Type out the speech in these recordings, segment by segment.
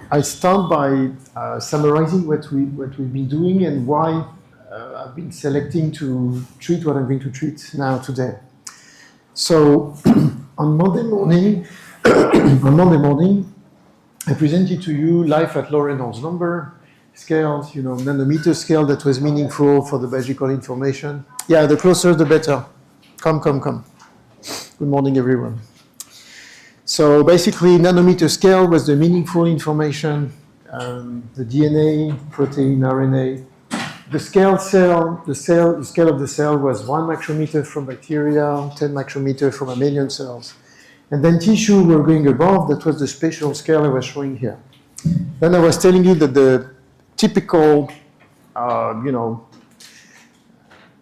I start by summarizing what we've been doing and why I've been selecting to treat what I'm going to treat now today. So on Monday morning, I presented to you life at low Reynolds number scales, nanometer scale that was meaningful for the biological information. Yeah, the closer the better. Come. Good morning, everyone. So basically, nanometer scale was the meaningful information, the DNA, protein, RNA. The scale of the cell was 1 micrometer from bacteria, 10 micrometer from mammalian cells. And then tissue were going above, that was the spatial scale I was showing here. Then I was telling you that the typical,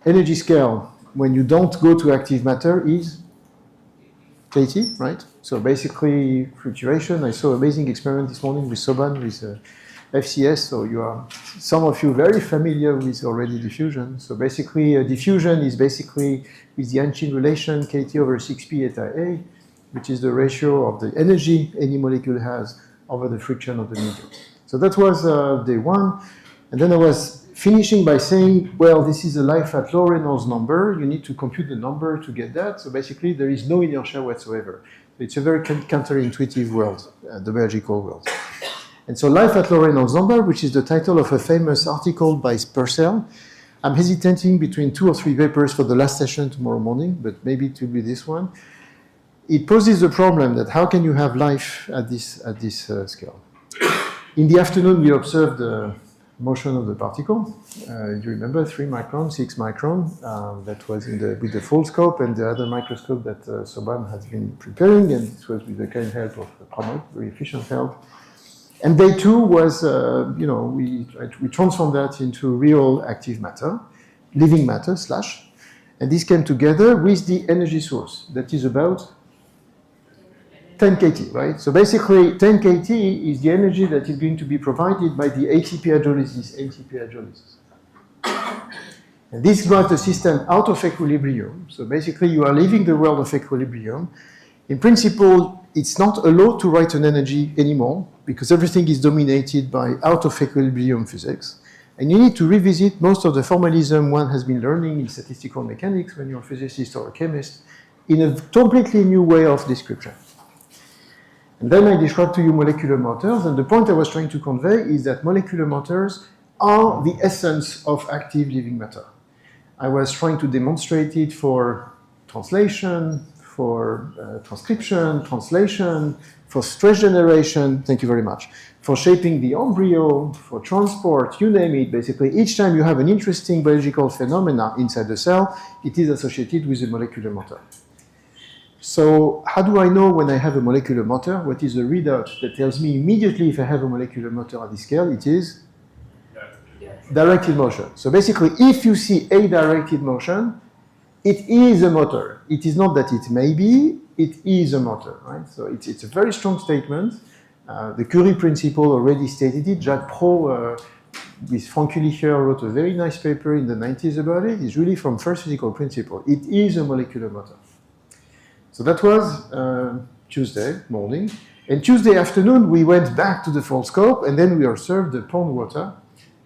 energy scale when you don't go to active matter is KT, right? So basically, fluctuation. I saw an amazing experiment this morning with Soban, with FCS. So some of you very familiar with already diffusion. So basically, diffusion is basically with the Einstein relation, KT over 6p eta A, which is the ratio of the energy any molecule has over the friction of the medium. So that was day one. And then I was finishing by saying, well, this is a life at low Reynolds number. You need to compute the number to get that. So basically, there is no inertia whatsoever. It's a very counterintuitive world, the biological world. And so life at low Reynolds number, which is the title of a famous article by Purcell. I'm hesitating between 2 or 3 papers for the last session tomorrow morning, but maybe it will be this one. It poses the problem that how can you have life at this scale? In the afternoon, we observed the motion of the particle. You remember 3 micron, 6 micron, that was with the full scope and the other microscope that Soban has been preparing, and it was with the kind help of Pramod, very efficient help. And day 2 was, we transformed that into real active matter, living matter / and this came together with the energy source that is about 10 kT, right? So basically, 10 kT is the energy that is going to be provided by the ATP hydrolysis. And this got the system out of equilibrium. So basically, you are leaving the world of equilibrium. In principle, it's not allowed to write an energy anymore because everything is dominated by out of equilibrium physics. And you need to revisit most of the formalism one has been learning in statistical mechanics when you're a physicist or a chemist in a completely new way of description. And then I described to you molecular motors, and the point I was trying to convey is that molecular motors are the essence of active living matter. I was trying to demonstrate it for translation, for transcription, translation, for stress generation, thank you very much, for shaping the embryo, for transport, you name it. Basically, each time you have an interesting biological phenomena inside the cell, it is associated with a molecular motor. So how do I know when I have a molecular motor? What is the readout that tells me immediately if I have a molecular motor at this scale? It is directed motion. So basically, if you see a directed motion, it is a motor. It is not that it may be, it is a motor, right? So it's a very strong statement. The Curie principle already stated it. Jacques Pro, with Frank Kulicher, wrote a very nice paper in the 90s about it. It's really from first physical principle. It is a molecular motor. So that was Tuesday morning. And Tuesday afternoon, we went back to the full scope, and then we observed the pond water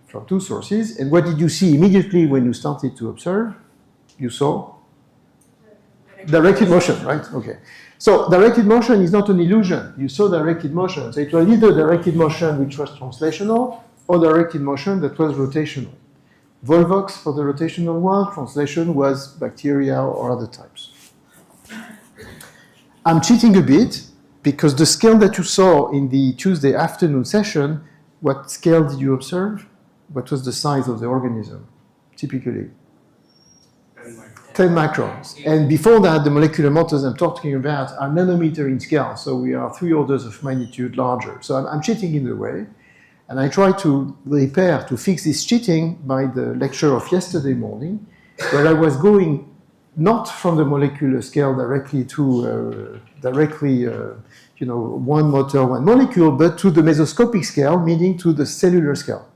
from 2 sources. And what did you see immediately when you started to observe? You saw directed motion, right? Okay. So directed motion is not an illusion. You saw directed motion. So it was either directed motion which was translational or directed motion that was rotational. Volvox for the rotational one, translation was bacteria or other types. I'm cheating a bit because the scale that you saw in the Tuesday afternoon session, what scale did you observe? What was the size of the organism, typically? 10 microns. And before that, the molecular motors I'm talking about are nanometer in scale, so we are 3 orders of magnitude larger. So I'm cheating in a way, and I try to fix this cheating by the lecture of yesterday morning, where I was going not from the molecular scale directly to one motor, one molecule, but to the mesoscopic scale, meaning to the cellular scale.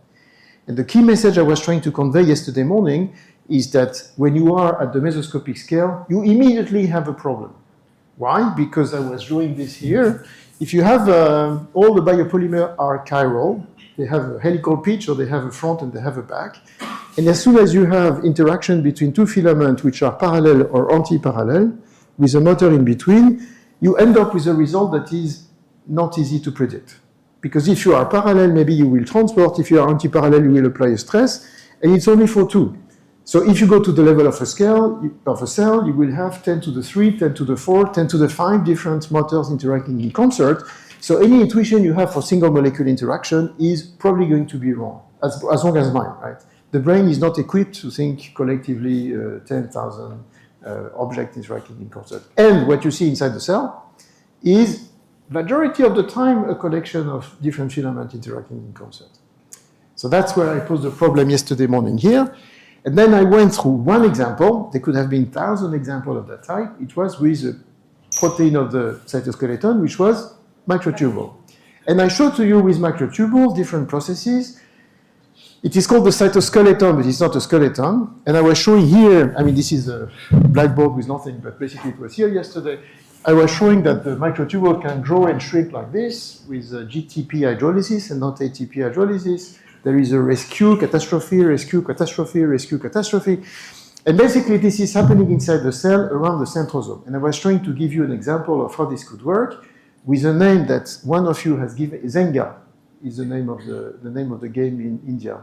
And the key message I was trying to convey yesterday morning is that when you are at the mesoscopic scale, you immediately have a problem. Why? Because I was drawing this here. if you have all the biopolymers are chiral, they have a helical pitch, or they have a front and they have a back. And as soon as you have interaction between two filaments which are parallel or anti-parallel, with a motor in between, you end up with a result that is not easy to predict. Because if you are parallel, maybe you will transport. If you are anti-parallel, you will apply a stress. And it's only for two. So if you go to the level of a scale, of a cell, you will have 10 to the 3, 10 to the 4, 10 to the 5 different motors interacting in concert. So any intuition you have for single molecule interaction is probably going to be wrong, as long as mine, right? The brain is not equipped to think collectively 10,000 objects interacting in concert. And what you see inside the cell is, majority of the time, a collection of different filaments interacting in concert. So that's where I posed the problem yesterday morning here. And then I went through one example. There could have been 1,000 examples of that type. It was with a protein of the cytoskeleton, which was microtubule. And I showed to you with microtubules different processes. It is called the cytoskeleton, but it's not a skeleton. And I was showing here, I mean, this is a blackboard with nothing, but basically it was here yesterday. I was showing that the microtubule can grow and shrink like this with GTP hydrolysis and not ATP hydrolysis. There is a rescue, catastrophe, rescue, catastrophe, rescue, catastrophe. And basically this is happening inside the cell around the centrosome. And I was trying to give you an example of how this could work with a name that one of you has given. Zenga is the name of the game in India.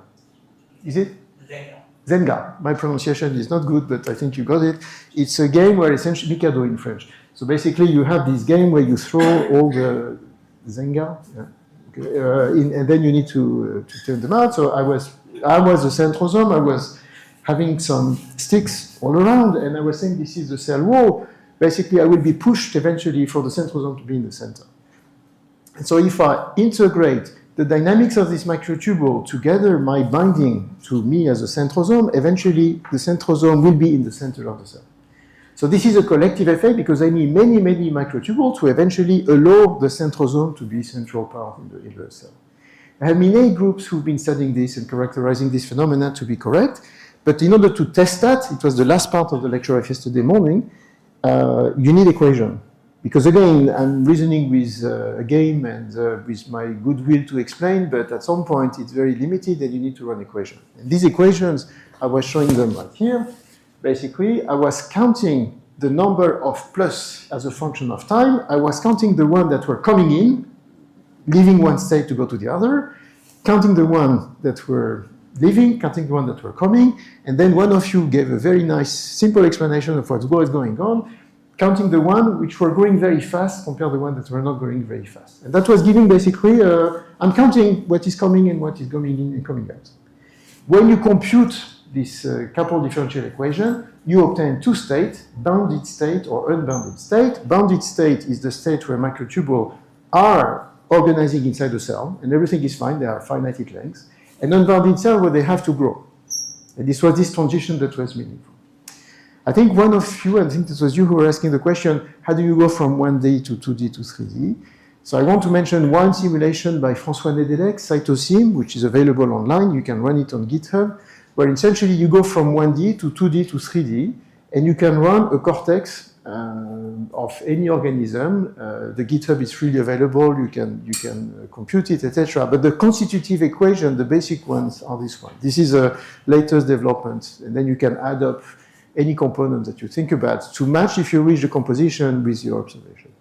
Is it? Zenga. Zenga. My pronunciation is not good, but I think you got it. It's a game where essentially, Mikado in French. So basically you have this game where you throw all the Zenga, yeah. And then you need to turn them out. So I was the centrosome. I was having some sticks all around, and I was saying this is the cell wall. Basically, I will be pushed eventually for the centrosome to be in the center. And so if I integrate the dynamics of this microtubule together, my binding to me as a centrosome, eventually the centrosome will be in the center of the cell. So this is a collective effect because I need many, many microtubules to eventually allow the centrosome to be central part in the cell. I have many groups who've been studying this and characterizing this phenomenon to be correct, but in order to test that, it was the last part of the lecture of yesterday morning, you need equation. Because again, I'm reasoning with a game and with my goodwill to explain, but at some point it's very limited and you need to run equations. And these equations, I was showing them right here. Basically, I was counting the number of plus as a function of time. I was counting the ones that were coming in, leaving one state to go to the other, counting the ones that were leaving, counting the ones that were coming, and then one of you gave a very nice, simple explanation of what was going on, counting the ones which were going very fast compared to the ones that were not going very fast. And that was giving basically, I'm counting what is coming and what is going in and coming out. When you compute this couple differential equation, you obtain two states, bounded state or unbounded state. Bounded state is the state where microtubules are organizing inside the cell, and everything is fine, they are finite lengths. And unbounded cell where they have to grow. And this was this transition that was meaningful. I think one of you, I think this was you who were asking the question, how do you go from 1D to 2D to 3D? So I want to mention one simulation by François Nedelec, Cytosim, which is available online. You can run it on GitHub, where essentially you go from 1D to 2D to 3D, and you can run a cortex of any organism. The GitHub is freely available. You can compute it, etc. But the constitutive equation, the basic ones, are this one. This is a latest development, and then you can add up any component that you think about to match if you reach the composition with your observation.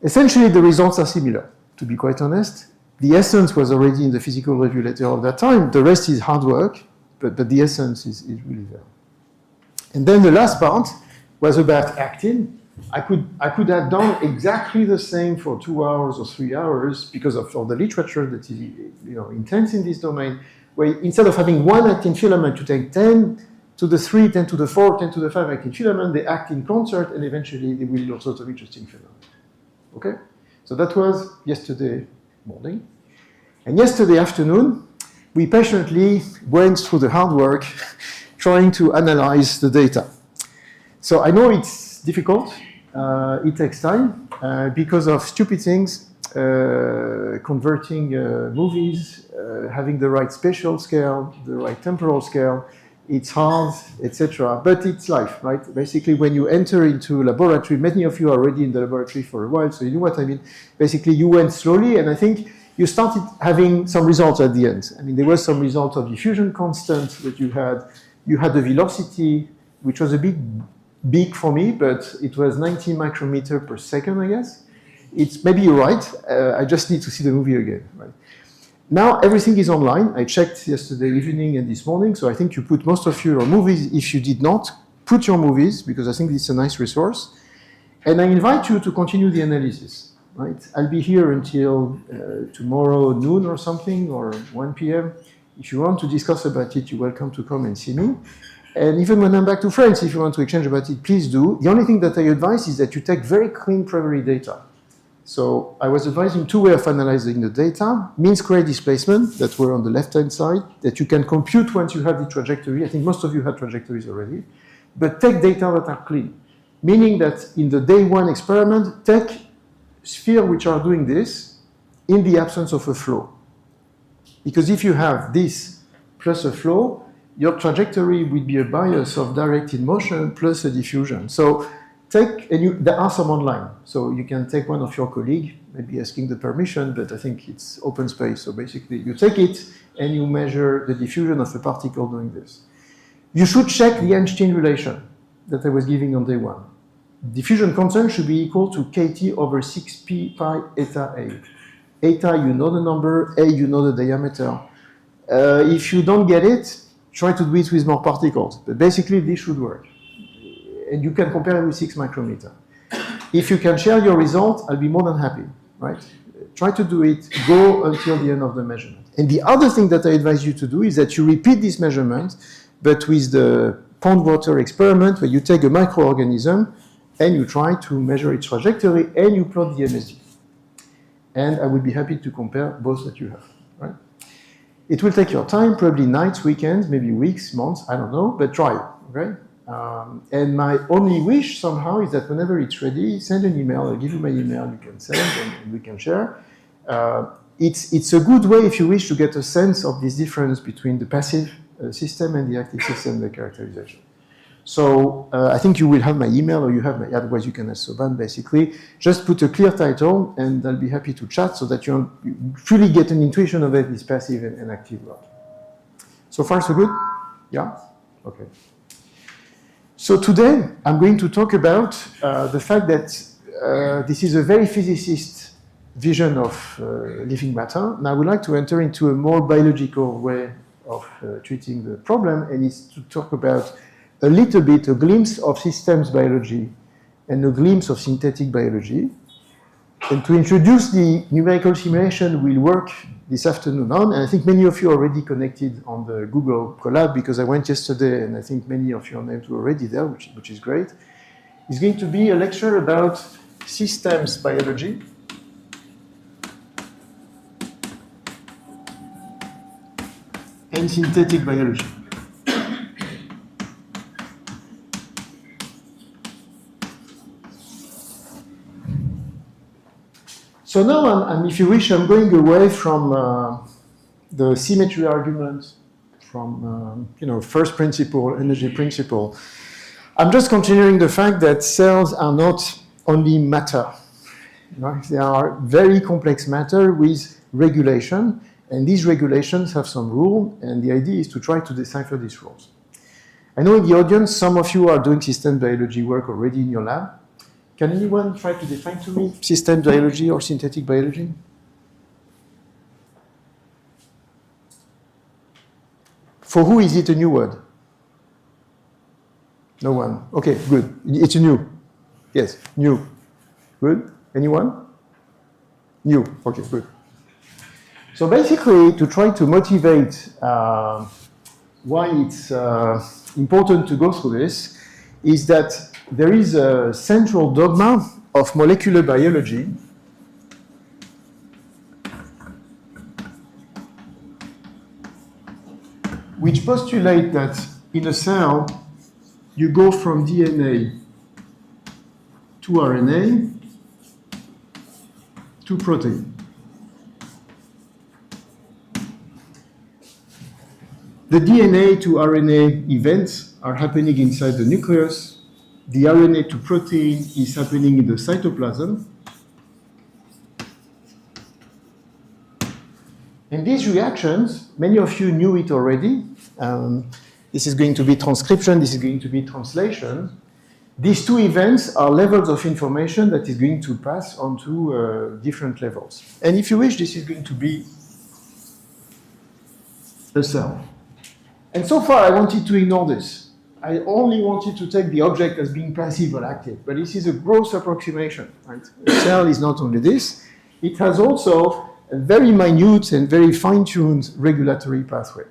Essentially, the results are similar, to be quite honest. The essence was already in the physical review letter of that time. The rest is hard work, but the essence is really there. And then the last part was about actin. I could have done exactly the same for 2 hours or 3 hours because of all the literature that is intense in this domain, where instead of having one actin filament to take 10 to the 3, 10 to the 4, 10 to the 5 actin filament, they act in concert and eventually they will do all sorts of interesting phenomena. Okay? So that was yesterday morning. And yesterday afternoon, we patiently went through the hard work trying to analyze the data. So I know it's difficult, it takes time, because of stupid things, converting movies, having the right spatial scale, the right temporal scale. it's hard, etc. But it's life, right? Basically, when you enter into a laboratory, many of you are already in the laboratory for a while, so you know what I mean. Basically, you went slowly, and I think you started having some results at the end. I mean, there was some results of diffusion constant that you had. You had the velocity, which was a bit big for me, but it was 90 micrometer per second, I guess. It's maybe you're right. I just need to see the movie again, right? Now everything is online. I checked yesterday evening and this morning, so I think you put most of your movies. If you did not, put your movies, because I think it's a nice resource. And I invite you to continue the analysis, right? I'll be here until tomorrow noon or something, or 1 p.m. If you want to discuss about it, you're welcome to come and see me. And even when I'm back to France, if you want to exchange about it, please do. The only thing that I advise is that you take very clean primary data. So I was advising two ways of analyzing the data: mean square displacement, that were on the left-hand side, that you can compute once you have the trajectory. I think most of you had trajectories already. But take data that are clean, meaning that in the day one experiment, take spheres which are doing this in the absence of a flow. Because if you have this plus a flow, your trajectory would be a bias of directed motion plus a diffusion. So there are some online, so you can take one of your colleagues, maybe asking the permission, but I think it's open space. So basically, you take it and you measure the diffusion of a particle doing this. You should check the Einstein relation that I was giving on day one. Diffusion constant should be equal to kT over 6p pi eta a. Eta, you know the number, a, you know the diameter. If you don't get it, try to do it with more particles. But basically, this should work. And you can compare it with 6 micrometer. If you can share your result, I'll be more than happy, right? Try to do it, go until the end of the measurement. And the other thing that I advise you to do is that you repeat this measurement, but with the pond water experiment, where you take a microorganism and you try to measure its trajectory and you plot the MSD. And I would be happy to compare both that you have, right? It will take your time, probably nights, weekends, maybe weeks, months, I don't know, but try, okay? And my only wish somehow is that whenever it's ready, send an email. I'll give you my email, you can send and we can share. It's a good way, if you wish, to get a sense of this difference between the passive system and the active system, the characterization. So I think you will have my email, or you have my, otherwise you can ask Soban, basically. Just put a clear title and I'll be happy to chat so that you fully get an intuition of it, this passive and active world. So far, so good? Yeah? Okay. So today, I'm going to talk about the fact that this is a very physicist vision of living matter. And I would like to enter into a more biological way of treating the problem, and it's to talk about a little bit, a glimpse of systems biology and a glimpse of synthetic biology. And to introduce the numerical simulation we'll work this afternoon on, and I think many of you are already connected on the Google Colab, because I went yesterday and I think many of your names were already there, which is great. It's going to be a lecture about systems biology. And synthetic biology. So now, if you wish, I'm going away from the symmetry argument, from first principle, energy principle. I'm just considering the fact that cells are not only matter. They are very complex matter with regulation, and these regulations have some rule, and the idea is to try to decipher these rules. I know in the audience, some of you are doing system biology work already in your lab. Can anyone try to define to me system biology or synthetic biology? For who is it a new word? No one. Okay, good. It's new. Yes, new. Good. Anyone? New. Okay, good. So basically, to try to motivate why it's important to go through this, is that there is a central dogma of molecular biology which postulates that in a cell you go from DNA to RNA to protein. The DNA to RNA events are happening inside the nucleus. The RNA to protein is happening in the cytoplasm. And these reactions, many of you knew it already. This is going to be transcription, this is going to be translation. These two events are levels of information that is going to pass onto different levels. And if you wish, this is going to be a cell. And so far, I wanted to ignore this. I only wanted to take the object as being passive or active, but this is a gross approximation. Right? A cell is not only this, it has also a very minute and very fine-tuned regulatory pathway.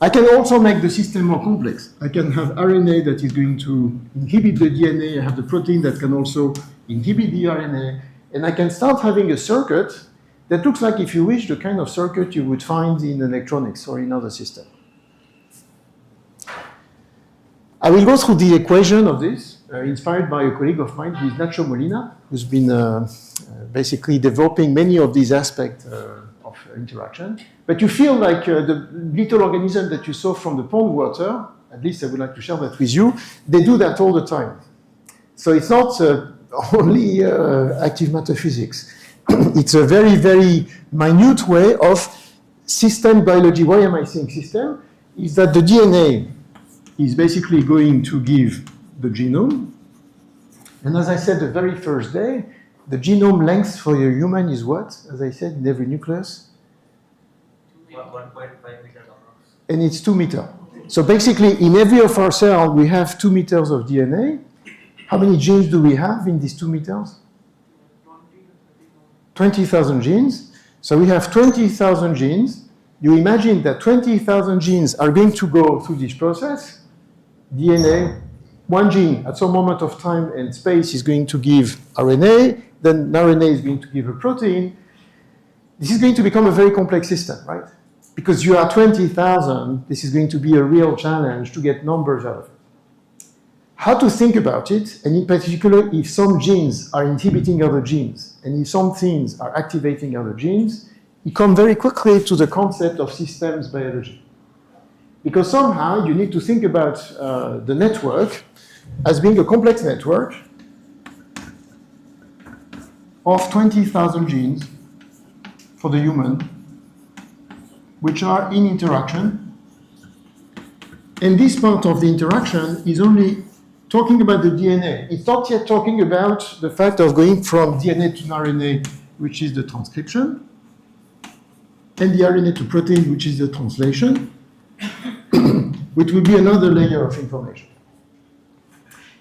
I can also make the system more complex. I can have RNA that is going to inhibit the DNA, I have the protein that can also inhibit the RNA, and I can start having a circuit that looks like, if you wish, the kind of circuit you would find in electronics or in other systems. I will go through the equation of this, inspired by a colleague of mine, who is Nacho Molina, who's been basically developing many of these aspects of interaction. But you feel like the little organism that you saw from the pond water, at least I would like to share that with you, they do that all the time. So it's not only active matter physics. It's a very, very minute way of system biology. Why am I saying system? Is that the DNA is basically going to give the genome. And as I said the very first day, the genome length for a human is what? As I said, in every nucleus? 1.5 meters. And it's 2 meters. So basically, in every of our cells, we have 2 meters of DNA. How many genes do we have in these 2 meters? 20,000 genes. So we have 20,000 genes. You imagine that 20,000 genes are going to go through this process. DNA, one gene at some moment of time and space is going to give RNA, then RNA is going to give a protein. This is going to become a very complex system, right? Because you are 20,000, this is going to be a real challenge to get numbers out of it. How to think about it, and in particular, if some genes are inhibiting other genes, and if some things are activating other genes, you come very quickly to the concept of systems biology. Because somehow you need to think about the network as being a complex network of 20,000 genes for the human, which are in interaction. And this part of the interaction is only talking about the DNA. It's not yet talking about the fact of going from DNA to RNA, which is the transcription, and the RNA to protein, which is the translation, which will be another layer of information.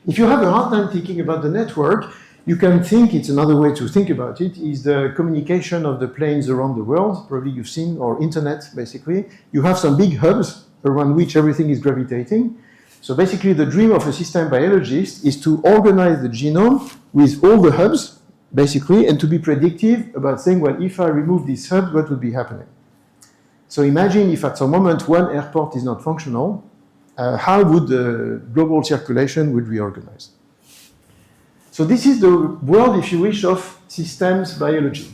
If you have a hard time thinking about the network, you can think, it's another way to think about it, is the communication of the planes around the world. Probably you've seen, or internet, basically. You have some big hubs around which everything is gravitating. So basically, the dream of a system biologist is to organize the genome with all the hubs, basically, and to be predictive about saying, well, if I remove this hub, what would be happening? So imagine if at some moment one airport is not functional, how would the global circulation would reorganize? So this is the world, if you wish, of systems biology,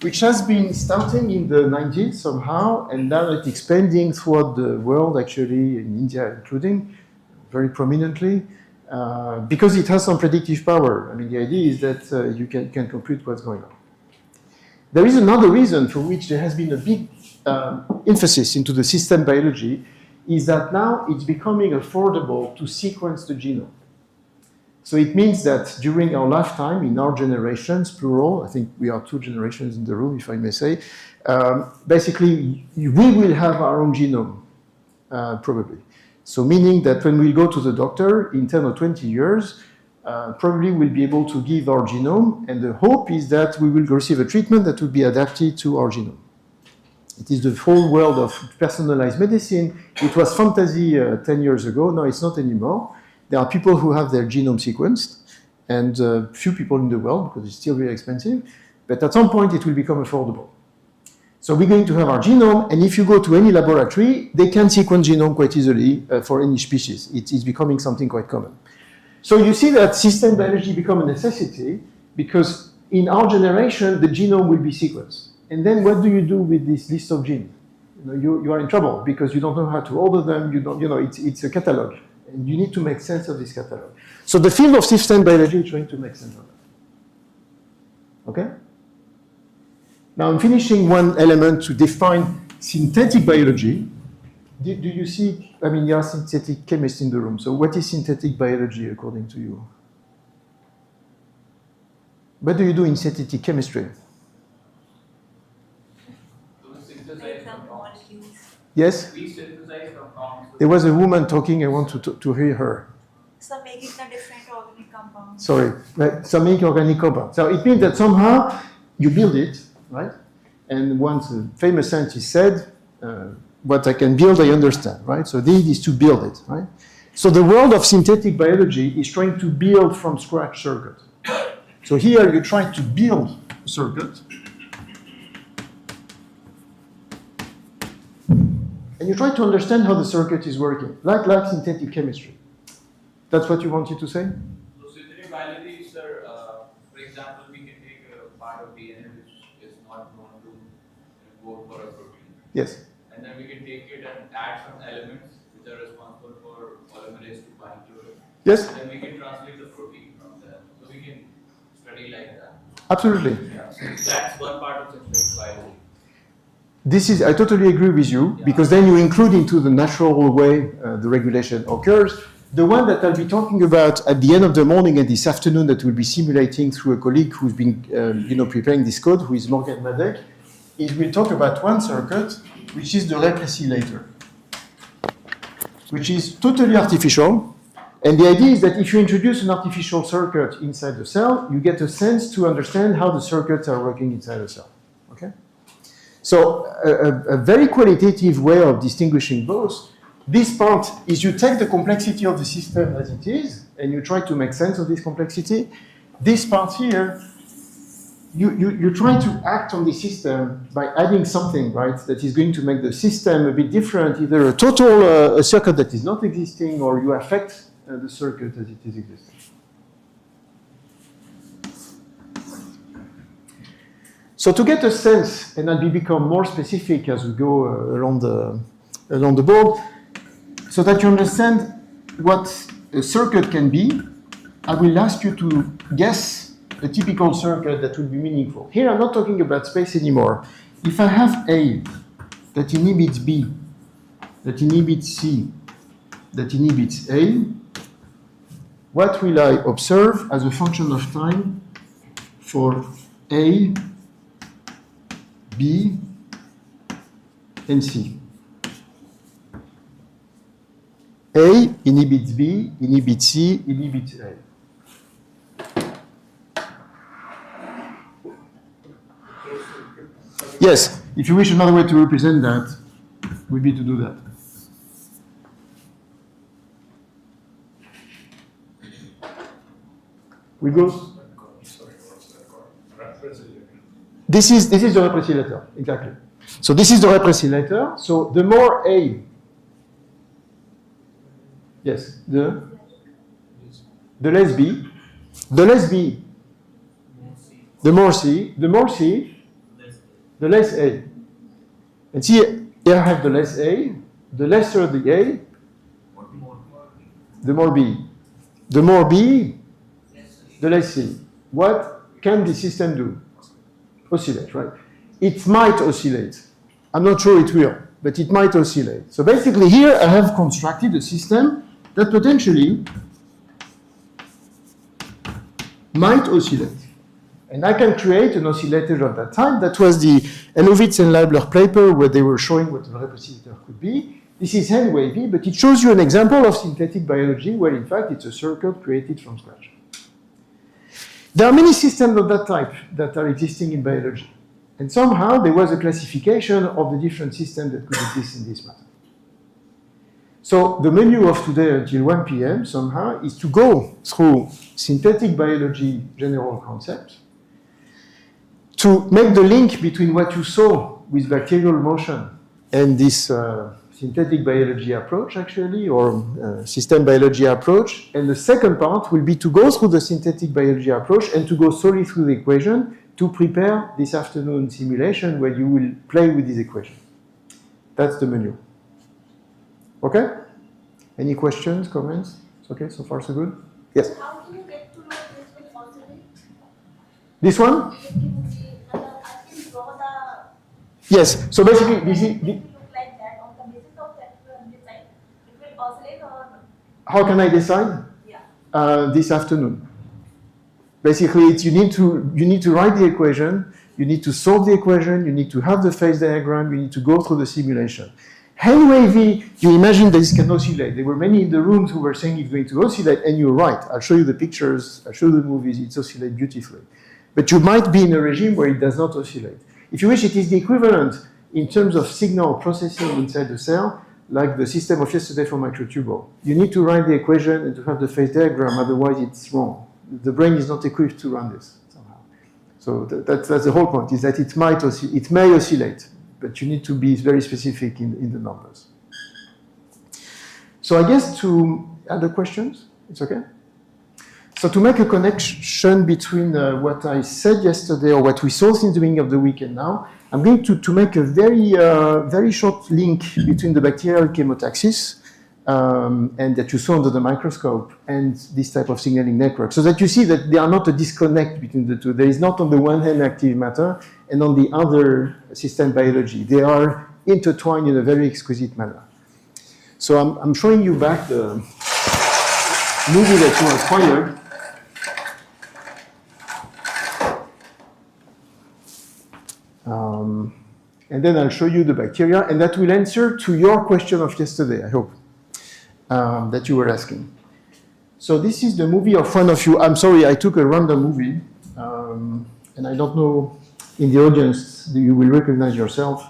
which has been starting in the 90s somehow, and now it's expanding throughout the world, actually, in India including, very prominently, because it has some predictive power. I mean, the idea is that you can compute what's going on. There is another reason for which there has been a big emphasis into the system biology, is that now it's becoming affordable to sequence the genome. So it means that during our lifetime, in our generations, plural, I think we are 2 generations in the room, if I may say, basically, we will have our own genome, probably. So meaning that when we go to the doctor in 10 or 20 years, probably we'll be able to give our genome, and the hope is that we will receive a treatment that will be adapted to our genome. It is the whole world of personalized medicine. It was fantasy 10 years ago. No, it's not anymore. There are people who have their genome sequenced, and few people in the world, because it's still very expensive. But at some point, it will become affordable. So we're going to have our genome, and if you go to any laboratory, they can sequence genome quite easily for any species. It's becoming something quite common. So you see that system biology become a necessity, because in our generation, the genome will be sequenced. And then what do you do with this list of genes? you are in trouble because you don't know how to order them. You don't, it's a catalog, and you need to make sense of this catalog. So the field of system biology is trying to make sense of that. Okay. Now I'm finishing one element to define synthetic biology. Do you see? I mean, you are synthetic chemists in the room. So what is synthetic biology according to you? What do you do in synthetic chemistry? Yes? We synthesize compounds. There was a woman talking, I want to hear her. So making the different organic compounds. Sorry, some organic compound. So it means that somehow you build it, right? And once a famous scientist said, what I can build, I understand, right? So the idea is to build it, right? So the world of synthetic biology is trying to build from scratch circuit. So here you're trying to build a circuit. And you try to understand how the circuit is working, like synthetic chemistry. That's what you wanted to say? So synthetic biology, sir, for example, we can take a part of DNA which is not known to code for a protein. Yes. And then we can take it and add some elements which are responsible for polymerase to bind to it. Yes. And then we can translate the protein from there. So we can study like that. Absolutely. Yeah. So that's one part of synthetic biology. I totally agree with you, because then you include into the natural way the regulation occurs. The one that I'll be talking about at the end of the morning and this afternoon that we'll be simulating through a colleague who's been preparing this code, who is Morgan Madec, is we'll talk about one circuit, which is the repressilator, which is totally artificial. And the idea is that if you introduce an artificial circuit inside the cell, you get a sense to understand how the circuits are working inside the cell. Okay? So a very qualitative way of distinguishing both. This part is you take the complexity of the system as it is, and you try to make sense of this complexity. This part here, you try to act on the system by adding something, right, that is going to make the system a bit different, either a circuit that is not existing, or you affect the circuit as it is existing. So to get a sense, and I'll become more specific as we go along the board, so that you understand what a circuit can be, I will ask you to guess a typical circuit that will be meaningful. Here I'm not talking about space anymore. If I have A that inhibits B, that inhibits C, that inhibits A, what will I observe as a function of time for A, B, and C? A inhibits B, inhibits C, inhibits A. Yes, if you wish another way to represent that, would be to do that. We go. This is the repressilator, exactly. So this is the repressilator. So the more A, yes, the less B, the less B, the more C, the more C, the less A. And see, here I have the less A, the lesser the A, the more B. The more B, the less C. What can the system do? Oscillate, right? It might oscillate. I'm not sure it will, but it might oscillate. So basically here I have constructed a system that potentially might oscillate. And I can create an oscillator of that type. That was the L04 and Leibler paper where they were showing what a repressilator could be. This is hand wavy, but it shows you an example of synthetic biology where in fact it's a circuit created from scratch. There are many systems of that type that are existing in biology. And somehow there was a classification of the different systems that could exist in this matter. So the menu of today until 1 p.m. somehow is to go through synthetic biology general concepts, to make the link between what you saw with bacterial motion and this synthetic biology approach, actually, or system biology approach. And the second part will be to go through the synthetic biology approach and to go solely through the equation to prepare this afternoon simulation where you will play with these equations. That's the menu. Okay? Any questions, comments? It's okay, so far so good? Yes? How do you get to know this will oscillate? This one? I can draw the. Yes, so basically, this is, It will look like that on the basis of that you decide. It will oscillate or. how can I decide? Yeah. This afternoon. Basically, you need to write the equation, you need to solve the equation, you need to have the phase diagram, you need to go through the simulation. Hand wavy, you imagine that this can oscillate. There were many in the rooms who were saying it's going to oscillate, and you're right. I'll show you the pictures, I'll show you the movies, it oscillates beautifully. But you might be in a regime where it does not oscillate. If you wish, it is the equivalent in terms of signal processing inside the cell, like the system of yesterday for microtubule. You need to write the equation and to have the phase diagram, otherwise it's wrong. The brain is not equipped to run this somehow. So that's the whole point, is that it may oscillate, but you need to be very specific in the numbers. So I guess to other questions, it's okay? So to make a connection between what I said yesterday or what we saw since the beginning of the week and now, I'm going to make a very short link between the bacterial chemotaxis and that you saw under the microscope and this type of signaling network, so that you see that there are not a disconnect between the two. There is not on the one hand active matter and on the other system biology. They are intertwined in a very exquisite manner. So I'm showing you back the movie that you acquired. And then I'll show you the bacteria, and that will answer to your question of yesterday, I hope, that you were asking. So this is the movie of one of you. I'm sorry, I took a random movie, and I don't know, in the audience, you will recognize yourself.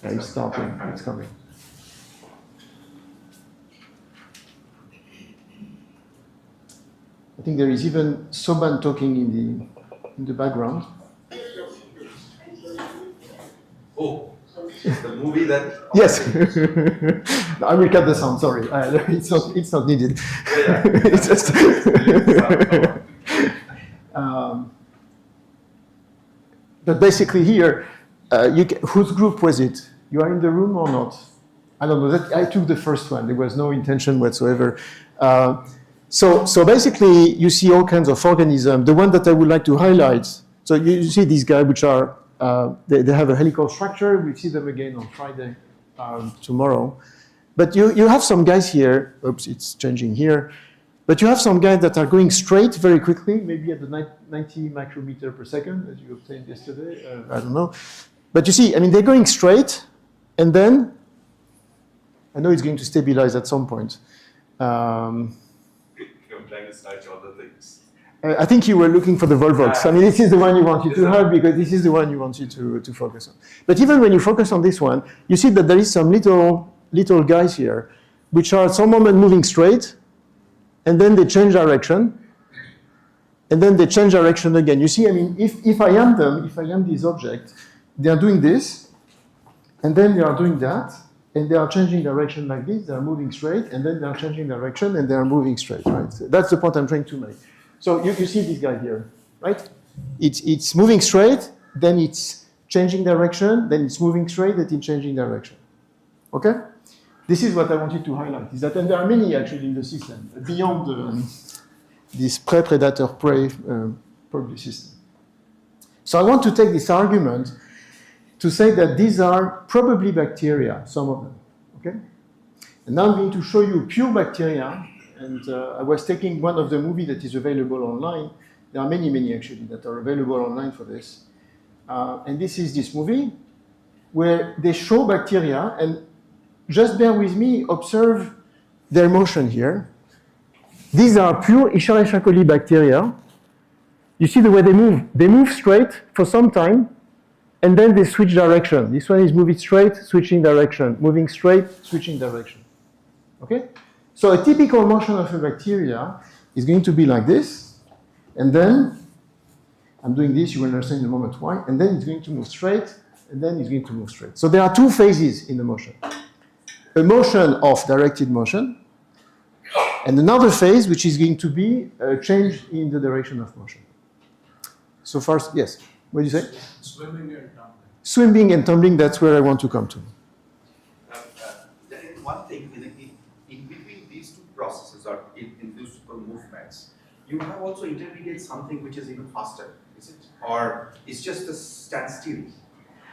It's starting, it's coming. I think there is even Soban talking in the background. Oh, the movie that. Yes, I will cut the sound. Sorry, it's not needed. Yeah. It's just. But basically here, whose group was it? You are in the room or not? I don't know. I took the first one. There was no intention whatsoever. So basically, you see all kinds of organisms. The one that I would like to highlight. So you see these guys, which are they have a helical structure. We'll see them again on Friday, tomorrow. But you have some guys here. Oops, it's changing here. But you have some guys that are going straight very quickly, maybe at the 90 micrometer per second, as you obtained yesterday. I don't know. But you see, I mean, they're going straight, and then I know it's going to stabilize at some point. I'm trying to search all the things. I think you were looking for the Volvox. I mean, this is the one you wanted to have because this is the one you wanted to focus on. But even when you focus on this one, you see that there is some little guys here, which are at some moment moving straight, and then they change direction, and then they change direction again. You see, I mean, if I am this object, they are doing this, and then they are doing that, and they are changing direction like this. They are moving straight, and then they are changing direction, and they are moving straight, right? So that's the point I'm trying to make. So you see this guy here, right? It's moving straight, then it's changing direction, then it's moving straight, then it's changing direction. Okay? This is what I wanted to highlight, is that, and there are many actually in the system, beyond this prey-predator-prey probably system. So I want to take this argument to say that these are probably bacteria, some of them, okay? And now I'm going to show you pure bacteria, and I was taking one of the movies that is available online. There are many actually that are available online for this. And this is this movie where they show bacteria, and just bear with me, observe their motion here. These are pure Escherichia coli bacteria. You see the way they move. They move straight for some time, and then they switch direction. This one is moving straight, switching direction. Moving straight, switching direction. Okay? So a typical motion of a bacteria is going to be like this, and then I'm doing this, you will understand in a moment why, and then it's going to move straight, and then it's going to move straight. So there are two phases in the motion. A motion of directed motion, and another phase which is going to be a change in the direction of motion. So first, yes, what do you say? Swimming and tumbling. Swimming and tumbling, that's where I want to come to. There is one thing in between these two processes or in these two movements, you have also intermediate something which is even faster, is it? Or it's just a standstill?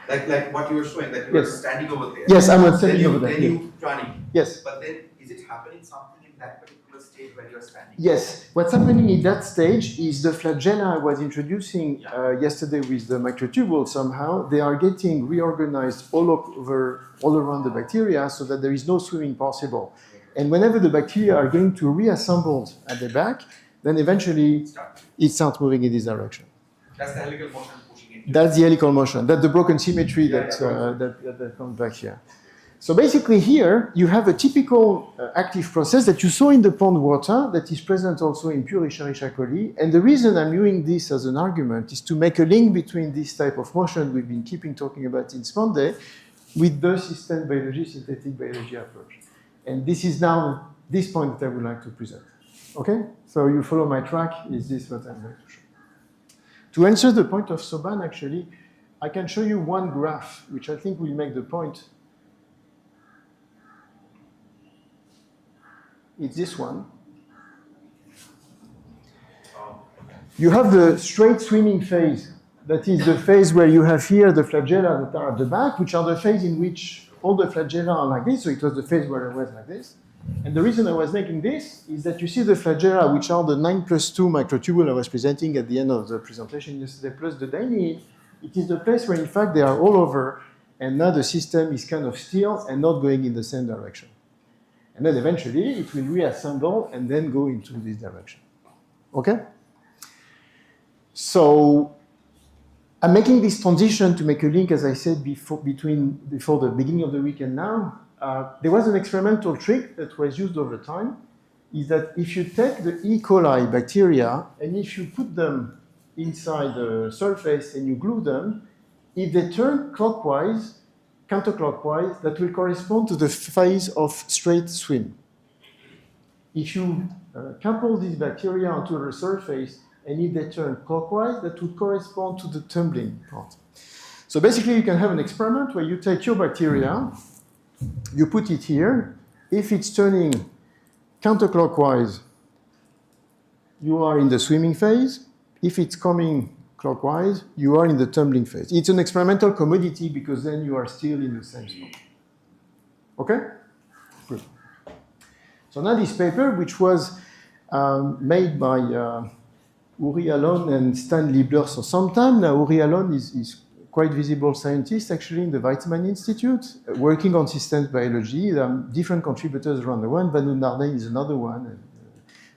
Like what you were showing, that you were standing over there. Yes, I'm standing over there. Then you running. Yes. But then is it happening something in that particular stage when you're standing? Yes. What's happening in that stage is the flagella I was introducing yesterday with the microtubule somehow, they are getting reorganized all around the bacteria so that there is no swimming possible. And whenever the bacteria are going to reassemble at the back, then eventually it starts moving in this direction. That's the helical motion pushing it. That's the helical motion. That's the broken symmetry that comes back here. So basically here, you have a typical active process that you saw in the pond water that is present also in pure Escherichia coli. And the reason I'm using this as an argument is to make a link between this type of motion we've been keeping talking about since Monday with the system biology, synthetic biology approach. And this is now this point that I would like to present. Okay? So you follow my track. Is this what I'm going to show? To answer the point of Soban, actually, I can show you one graph, which I think will make the point. It's this one. You have the straight swimming phase. That is the phase where you have here the flagella that are at the back, which are the phase in which all the flagella are like this. So it was the phase where I was like this. And the reason I was making this is that you see the flagella, which are the 9+2 microtubule I was presenting at the end of the presentation yesterday, plus the dynein. It is the place where, in fact, they are all over, and now the system is kind of still and not going in the same direction. And then eventually, it will reassemble and then go into this direction. Okay? So I'm making this transition to make a link, as I said, before the beginning of the week and now. There was an experimental trick that was used over time, is that if you take the E. coli bacteria and if you put them inside the surface and you glue them, if they turn clockwise, counterclockwise, that will correspond to the phase of straight swim. If you couple these bacteria onto the surface and if they turn clockwise, that would correspond to the tumbling part. So basically, you can have an experiment where you take your bacteria, you put it here. If it's turning counterclockwise, you are in the swimming phase. If it's coming clockwise, you are in the tumbling phase. It's an experimental commodity because then you are still in the same spot. Okay? Good. So now this paper, which was made by Uri Alon and Stan Liebler for some time. Now Uri Alon is quite visible scientist actually in the Weizmann Institute, working on systems biology. There are different contributors around the world. Banu Narden is another one. And,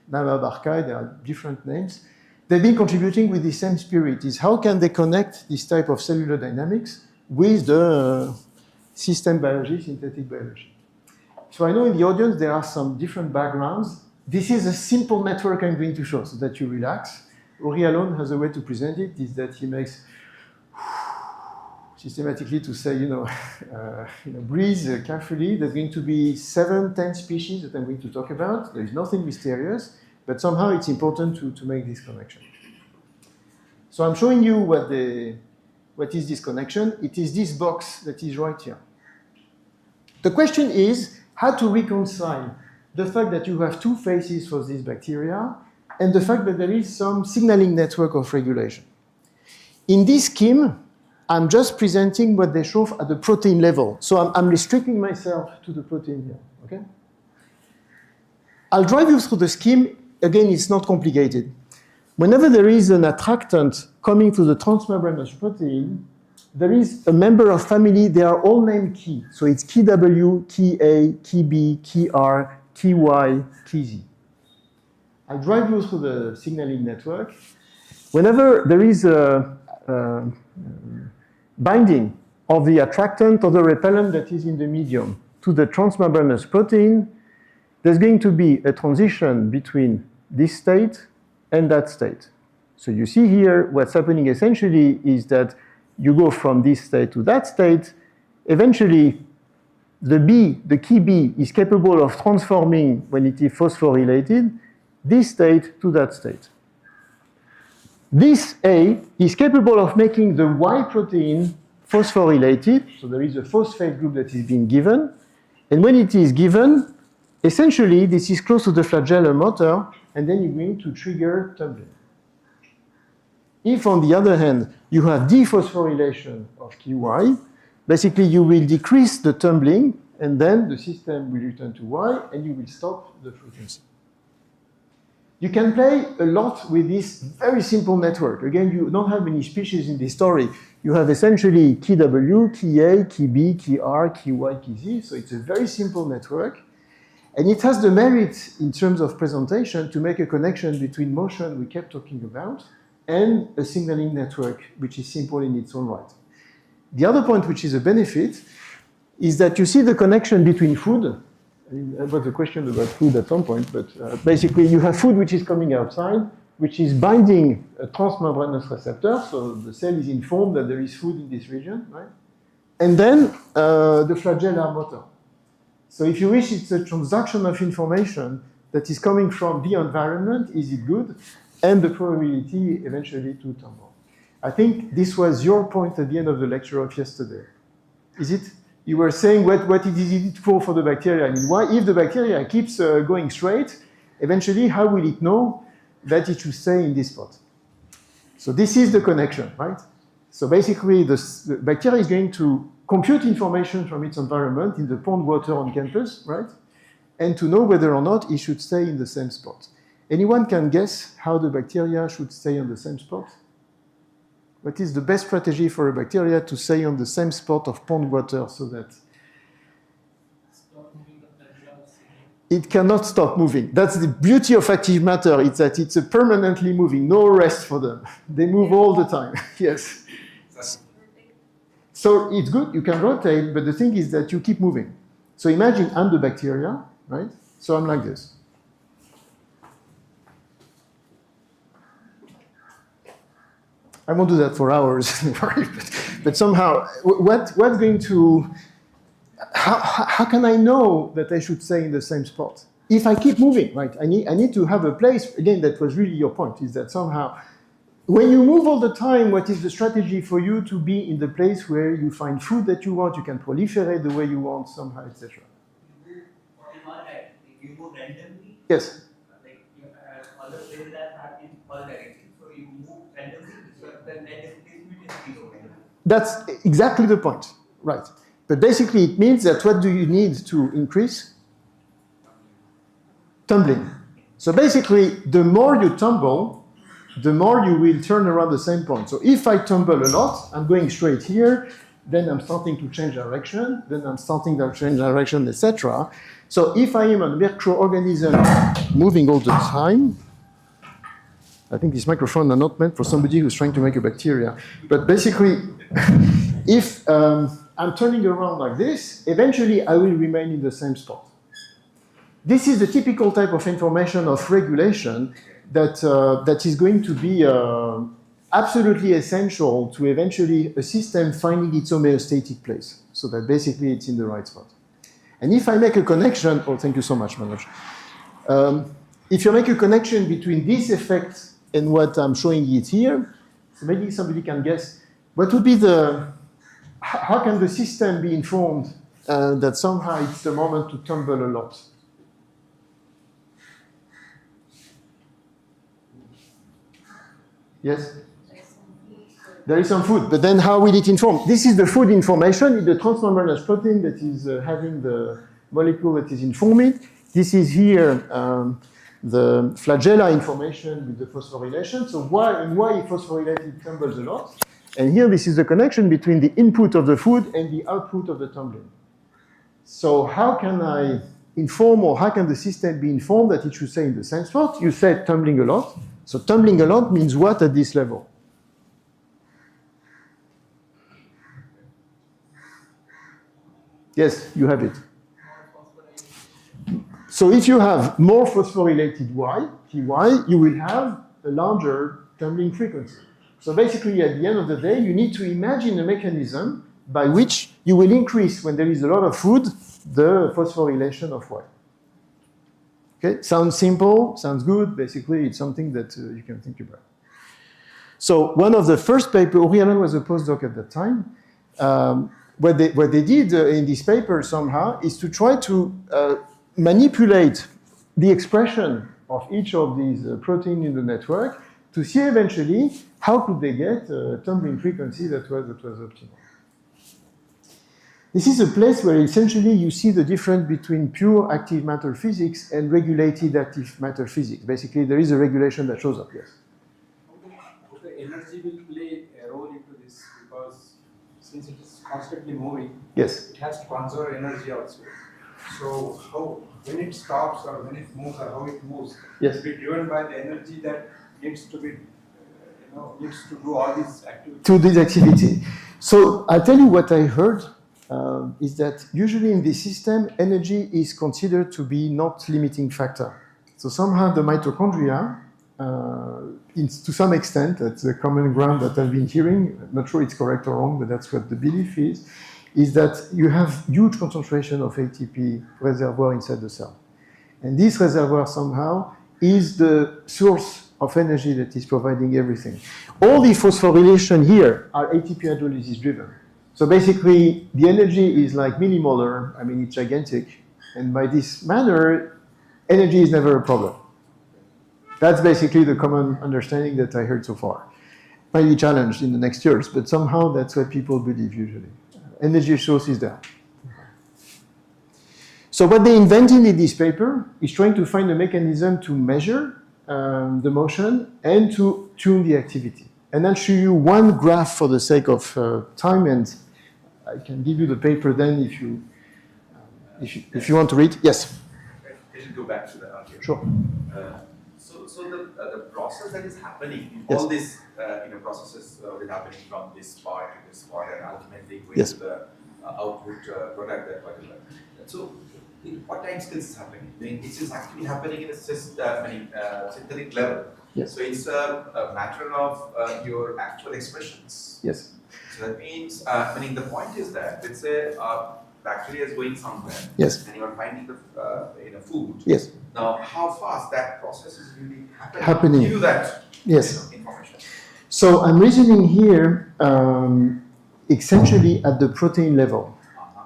Nama Barkai, there are different names. They've been contributing with the same spirit, is how can they connect this type of cellular dynamics with the system biology, synthetic biology. So I know in the audience there are some different backgrounds. This is a simple network I'm going to show so that you relax. Uri Alon has a way to present it, is that he makes systematically to say, breathe carefully. There's going to be 7-10 species that I'm going to talk about. There is nothing mysterious, but somehow it's important to make this connection. So I'm showing you what is this connection. It is this box that is right here. The question is how to reconcile the fact that you have two phases for these bacteria and the fact that there is some signaling network of regulation. In this scheme, I'm just presenting what they show at the protein level. So I'm restricting myself to the protein here, okay? I'll drive you through the scheme. Again, it's not complicated. Whenever there is an attractant coming through the transmembranous protein, there is a member of family, they are all named key. So it's key W, key A, key B, key R, key Y, key Z. I'll drive you through the signaling network. Whenever there is a binding of the attractant or the repellent that is in the medium to the transmembranous protein, there's going to be a transition between this state and that state. So you see here what's happening essentially is that you go from this state to that state. Eventually, the key B is capable of transforming, when it is phosphorylated, this state to that state. This A is capable of making the Y protein phosphorylated, so there is a phosphate group that is being given, and when it is given, essentially this is close to the flagellar motor, and then you're going to trigger tumbling. If, on the other hand, you have dephosphorylation of KY, basically you will decrease the tumbling, and then the system will return to Y, and you will stop the frequency. You can play a lot with this very simple network. Again, you don't have many species in this story. You have essentially key W, key A, key B, key R, key Y, key Z, so it's a very simple network. And it has the merit, in terms of presentation, to make a connection between motion we kept talking about and a signaling network, which is simple in its own right. The other point, which is a benefit, is that you see the connection between food. I mean, there was a question about food at some point, but basically you have food which is coming outside, which is binding a transmembranous receptor, so the cell is informed that there is food in this region, right? And then the flagellar motor. So if you wish, it's a transaction of information that is coming from the environment, is it good, and the probability eventually to tumble. I think this was your point at the end of the lecture of yesterday. Is it? You were saying what it is for the bacteria. I mean, why, if the bacteria keeps going straight, eventually how will it know that it should stay in this spot? So this is the connection, right? So basically the bacteria is going to compute information from its environment in the pond water on campus, right? And to know whether or not it should stay in the same spot. Anyone can guess how the bacteria should stay on the same spot? What is the best strategy for a bacteria to stay on the same spot of pond water so that it cannot stop moving? That's the beauty of active matter, it's that it's permanently moving, no rest for them. They move all the time, yes. So it's good, you can rotate, but the thing is that you keep moving. So imagine I'm the bacteria, right? So I'm like this. I won't do that for hours, but somehow, what's going to, how can I know that I should stay in the same spot? If I keep moving, right, I need to have a place, again, that was really your point, is that somehow, when you move all the time, what is the strategy for you to be in the place where you find food that you want, you can proliferate the way you want, somehow, etc.? You move randomly? Yes. Like, you have other places that have in all directions, so you move randomly. That's exactly the point, right? But basically it means that what do you need to increase? Tumbling. So basically, the more you tumble, the more you will turn around the same point. So if I tumble a lot, I'm going straight here, then I'm starting to change direction, then I'm starting to change direction, etc. So if I am a microorganism moving all the time, I think this microphone are not meant for somebody who's trying to make a bacteria. But basically, if I'm turning around like this, eventually I will remain in the same spot. This is the typical type of information of regulation that is going to be absolutely essential to eventually a system finding its homeostatic place, so that basically it's in the right spot. And if I make a connection, oh, thank you so much, Manoj. If you make a connection between this effect and what I'm showing it here, so maybe somebody can guess, what would be how can the system be informed that somehow it's the moment to tumble a lot? Yes? There is some food, but then how will it inform? This is the food information in the transmembranous protein that is having the molecule that is informing. This is here the flagella information with the phosphorylation. So why phosphorylated tumbles a lot? And here this is the connection between the input of the food and the output of the tumbling. So how can I inform, or how can the system be informed that it should stay in the same spot? You said tumbling a lot. So tumbling a lot means what at this level? Yes, you have it. So if you have more phosphorylated Y, Ty, you will have a larger tumbling frequency. So basically, at the end of the day, you need to imagine a mechanism by which you will increase, when there is a lot of food, the phosphorylation of Y. Okay, sounds simple, sounds good. Basically, it's something that you can think about. So one of the first papers, Uri Allen was a postdoc at that time, what they did in this paper somehow is to try to manipulate the expression of each of these proteins in the network to see eventually how could they get a tumbling frequency that was optimal. This is a place where essentially you see the difference between pure active matter physics and regulated active matter physics. Basically, there is a regulation that shows up, yes. The energy will play a role into this because since it is constantly moving, Yes. it has to conserve energy also. So how, when it stops or when it moves or how it moves, Yes. it will be driven by the energy that needs to be, needs to do all these activities. To this activity. So I'll tell you what I heard is that usually in this system, energy is considered to be not limiting factor. So somehow the mitochondria, to some extent, that's the common ground that I've been hearing, I'm not sure it's correct or wrong, but that's what the belief is that you have huge concentration of ATP reservoir inside the cell. And this reservoir somehow is the source of energy that is providing everything. All the phosphorylation here are ATP hydrolysis driven. So basically, the energy is like millimolar, I mean, it's gigantic. And by this manner, energy is never a problem. That's basically the common understanding that I heard so far. Might be challenged in the next years, but somehow that's what people believe usually. Energy source is there. So what they invented in this paper is trying to find a mechanism to measure the motion and to tune the activity. And I'll show you one graph for the sake of time, and I can give you the paper then if you want to read. Yes. Can you go back to the argument? Sure. So the process that is happening, Yes. all these processes that are happening from this part to this part and ultimately going Yes. to the output product that particular. So in what time scales is happening? I mean, it is actually happening in a synthetic level. Yes. So it's a matter of your actual expressions. Yes. So that means, meaning the point is that let's say bacteria is going somewhere. Yes. And you are finding the food. Yes. Now, how fast that process is really Happening. Give you that Yes. information. So I'm reasoning here essentially at the protein level.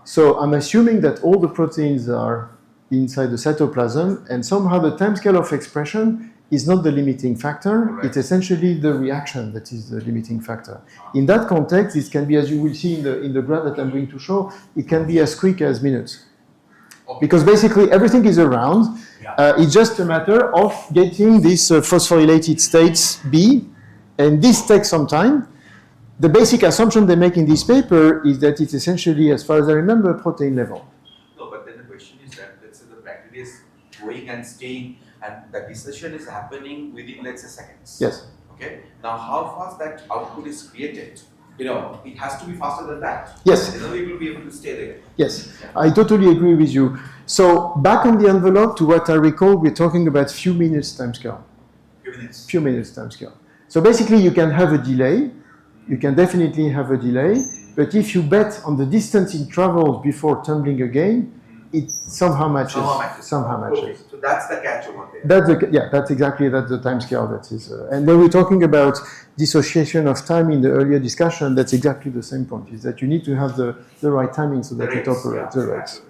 So I'm assuming that all the proteins are inside the cytoplasm, and somehow the timescale of expression is not the limiting factor. Correct. It's essentially the reaction that is the limiting factor. In that context, this can be, as you will see in the graph that I'm going to show, it can be as quick as minutes. Okay. Because basically everything is around. It's just a matter of getting these phosphorylated states B, and this takes some time. The basic assumption they make in this paper is that it's essentially, as far as I remember, protein level. No, but then the question is that let's say the bacteria is going and staying, and the decision is happening within, let's say, seconds. Yes. Okay. Now, how fast that output is created? It has to be faster than that. Yes. Otherwise, we will be able to stay there. Yes, I totally agree with you. So back on the envelope, to what I recall, we're talking about few minutes timescale. Few minutes timescale. So basically, you can have a delay. You can definitely have a delay. But if you bet on the distance it travels before tumbling again, it somehow matches. Somehow matches. Okay. So that's the catch over there. That's the time scale that is. And when we're talking about dissociation of time in the earlier discussion, that's exactly the same point, is that you need to have the right timing so that it operates. The rates.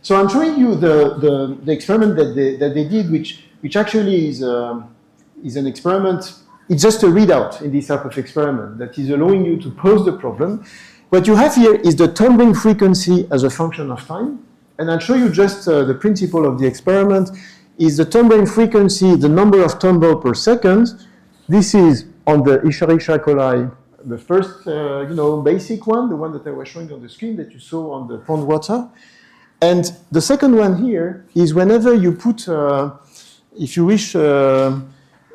So I'm showing you the experiment that they did, which actually is an experiment. It's just a readout in this type of experiment that is allowing you to pose the problem. What you have here is the tumbling frequency as a function of time. And I'll show you just the principle of the experiment is the tumbling frequency, the number of tumble per second. This is on the Escherichia coli, the first, basic one, the one that I was showing on the screen that you saw on the pond water. And the second one here is whenever you put, if you wish,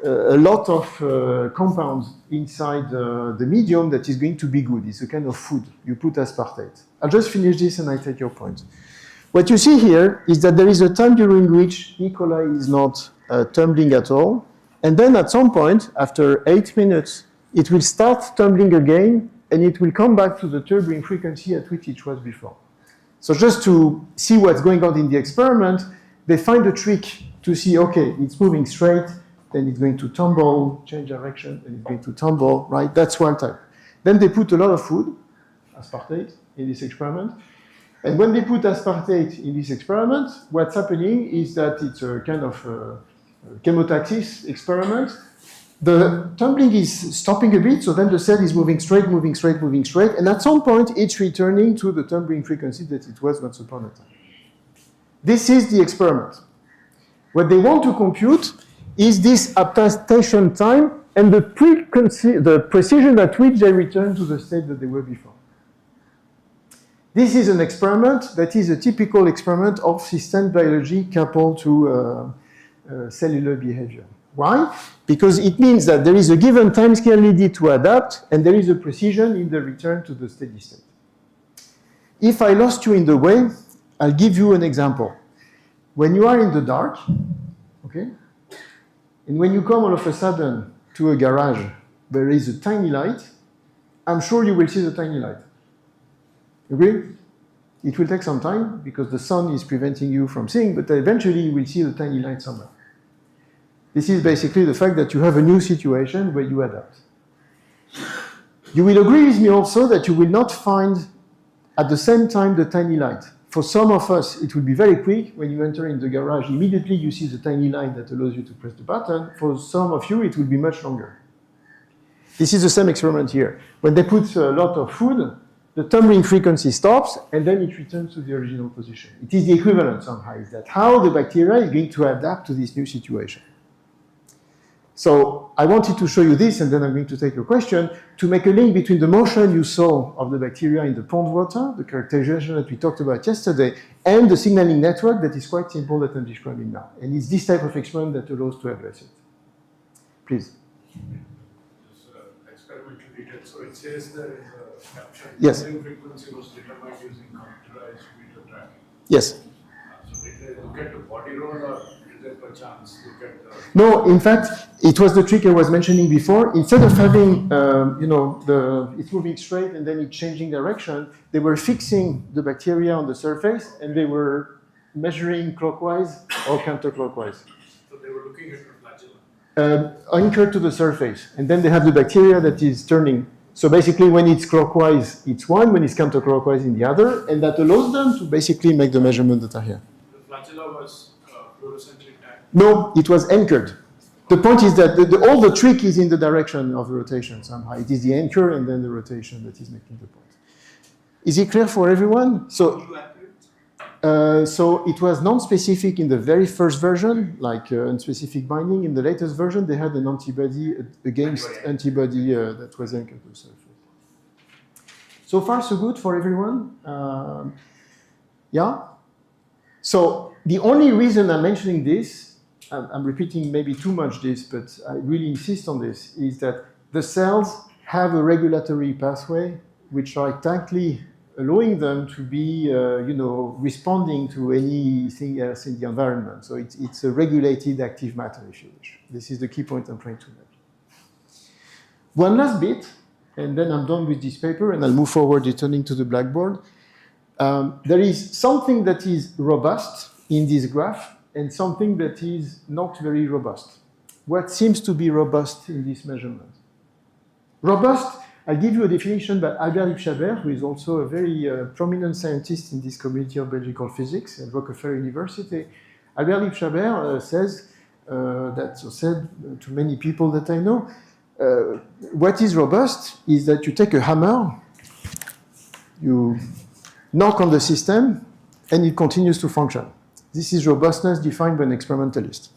a lot of compounds inside the medium that is going to be good. It's a kind of food. You put aspartate. I'll just finish this and I take your point. What you see here is that there is a time during which E. coli is not tumbling at all. And then at some point, after 8 minutes, it will start tumbling again and it will come back to the turbulent frequency at which it was before. So just to see what's going on in the experiment, they find a trick to see, okay, it's moving straight, then it's going to tumble, change direction, and it's going to tumble, right? That's one type. Then they put a lot of food, aspartate in this experiment. And when they put aspartate in this experiment, what's happening is that it's a kind of chemotaxis experiment. The tumbling is stopping a bit, so then the cell is moving straight, moving straight, moving straight, and at some point it's returning to the tumbling frequency that it was once upon a time. This is the experiment. What they want to compute is this adaptation time and the precision at which they return to the state that they were before. This is an experiment that is a typical experiment of system biology coupled to cellular behavior. Why? Because it means that there is a given timescale needed to adapt, and there is a precision in the return to the steady state. If I lost you in the way, I'll give you an example. When you are in the dark, okay, and when you come all of a sudden to a garage, there is a tiny light, I'm sure you will see the tiny light. Agree? It will take some time because the sun is preventing you from seeing, but eventually you will see the tiny light somewhere. This is basically the fact that you have a new situation where you adapt. You will agree with me also that you will not find at the same time the tiny light. For some of us, it will be very quick. When you enter in the garage, immediately you see the tiny light that allows you to press the button. For some of you, it will be much longer. This is the same experiment here. When they put a lot of food, the tumbling frequency stops, and then it returns to the original position. It is the equivalent somehow. Is that how the bacteria is going to adapt to this new situation? So I wanted to show you this, and then I'm going to take a question, to make a link between the motion you saw of the bacteria in the pond water, the characterization that we talked about yesterday, and the signaling network that is quite simple that I'm describing now. And it's this type of experiment that allows to address it. Please. This experimental detail, so it says there is a capture. Yes. The frequency was determined using computerized video tracking. Yes. So did they look at the body roll, or did they perchance look at the... No, in fact, it was the trick I was mentioning before. Instead of having, it's moving straight and then it's changing direction, they were fixing the bacteria on the surface and they were measuring clockwise or counterclockwise. So they were looking at the flagella. Anchored to the surface. And then they have the bacteria that is turning. So basically, when it's clockwise, it's one, when it's counterclockwise, in the other, and that allows them to basically make the measurements that are here. The flagella was fluorescently tagged. No, it was anchored. The point is that all the trick is in the direction of the rotation somehow. It is the anchor and then the rotation that is making the point. Is it clear for everyone? So it was non-specific in the very first version, like unspecific binding. In the latest version, they had an antibody against antibody that was anchored to the surface. So far, so good for everyone? Yeah? So the only reason I'm mentioning this, I'm repeating maybe too much this, but I really insist on this, is that the cells have a regulatory pathway which are exactly allowing them to be, responding to anything else in the environment. So it's a regulated active matter, if you wish. This is the key point I'm trying to make. One last bit, and then I'm done with this paper, and I'll move forward returning to the blackboard. There is something that is robust in this graph, and something that is not very robust. What seems to be robust in this measurement? Robust, I'll give you a definition by Albert Lipschaber, who is also a very prominent scientist in this community of biological physics at Rockefeller University. Albert Lipschaber said to many people that I know, what is robust is that you take a hammer, you knock on the system, and it continues to function. This is robustness defined by an experimentalist.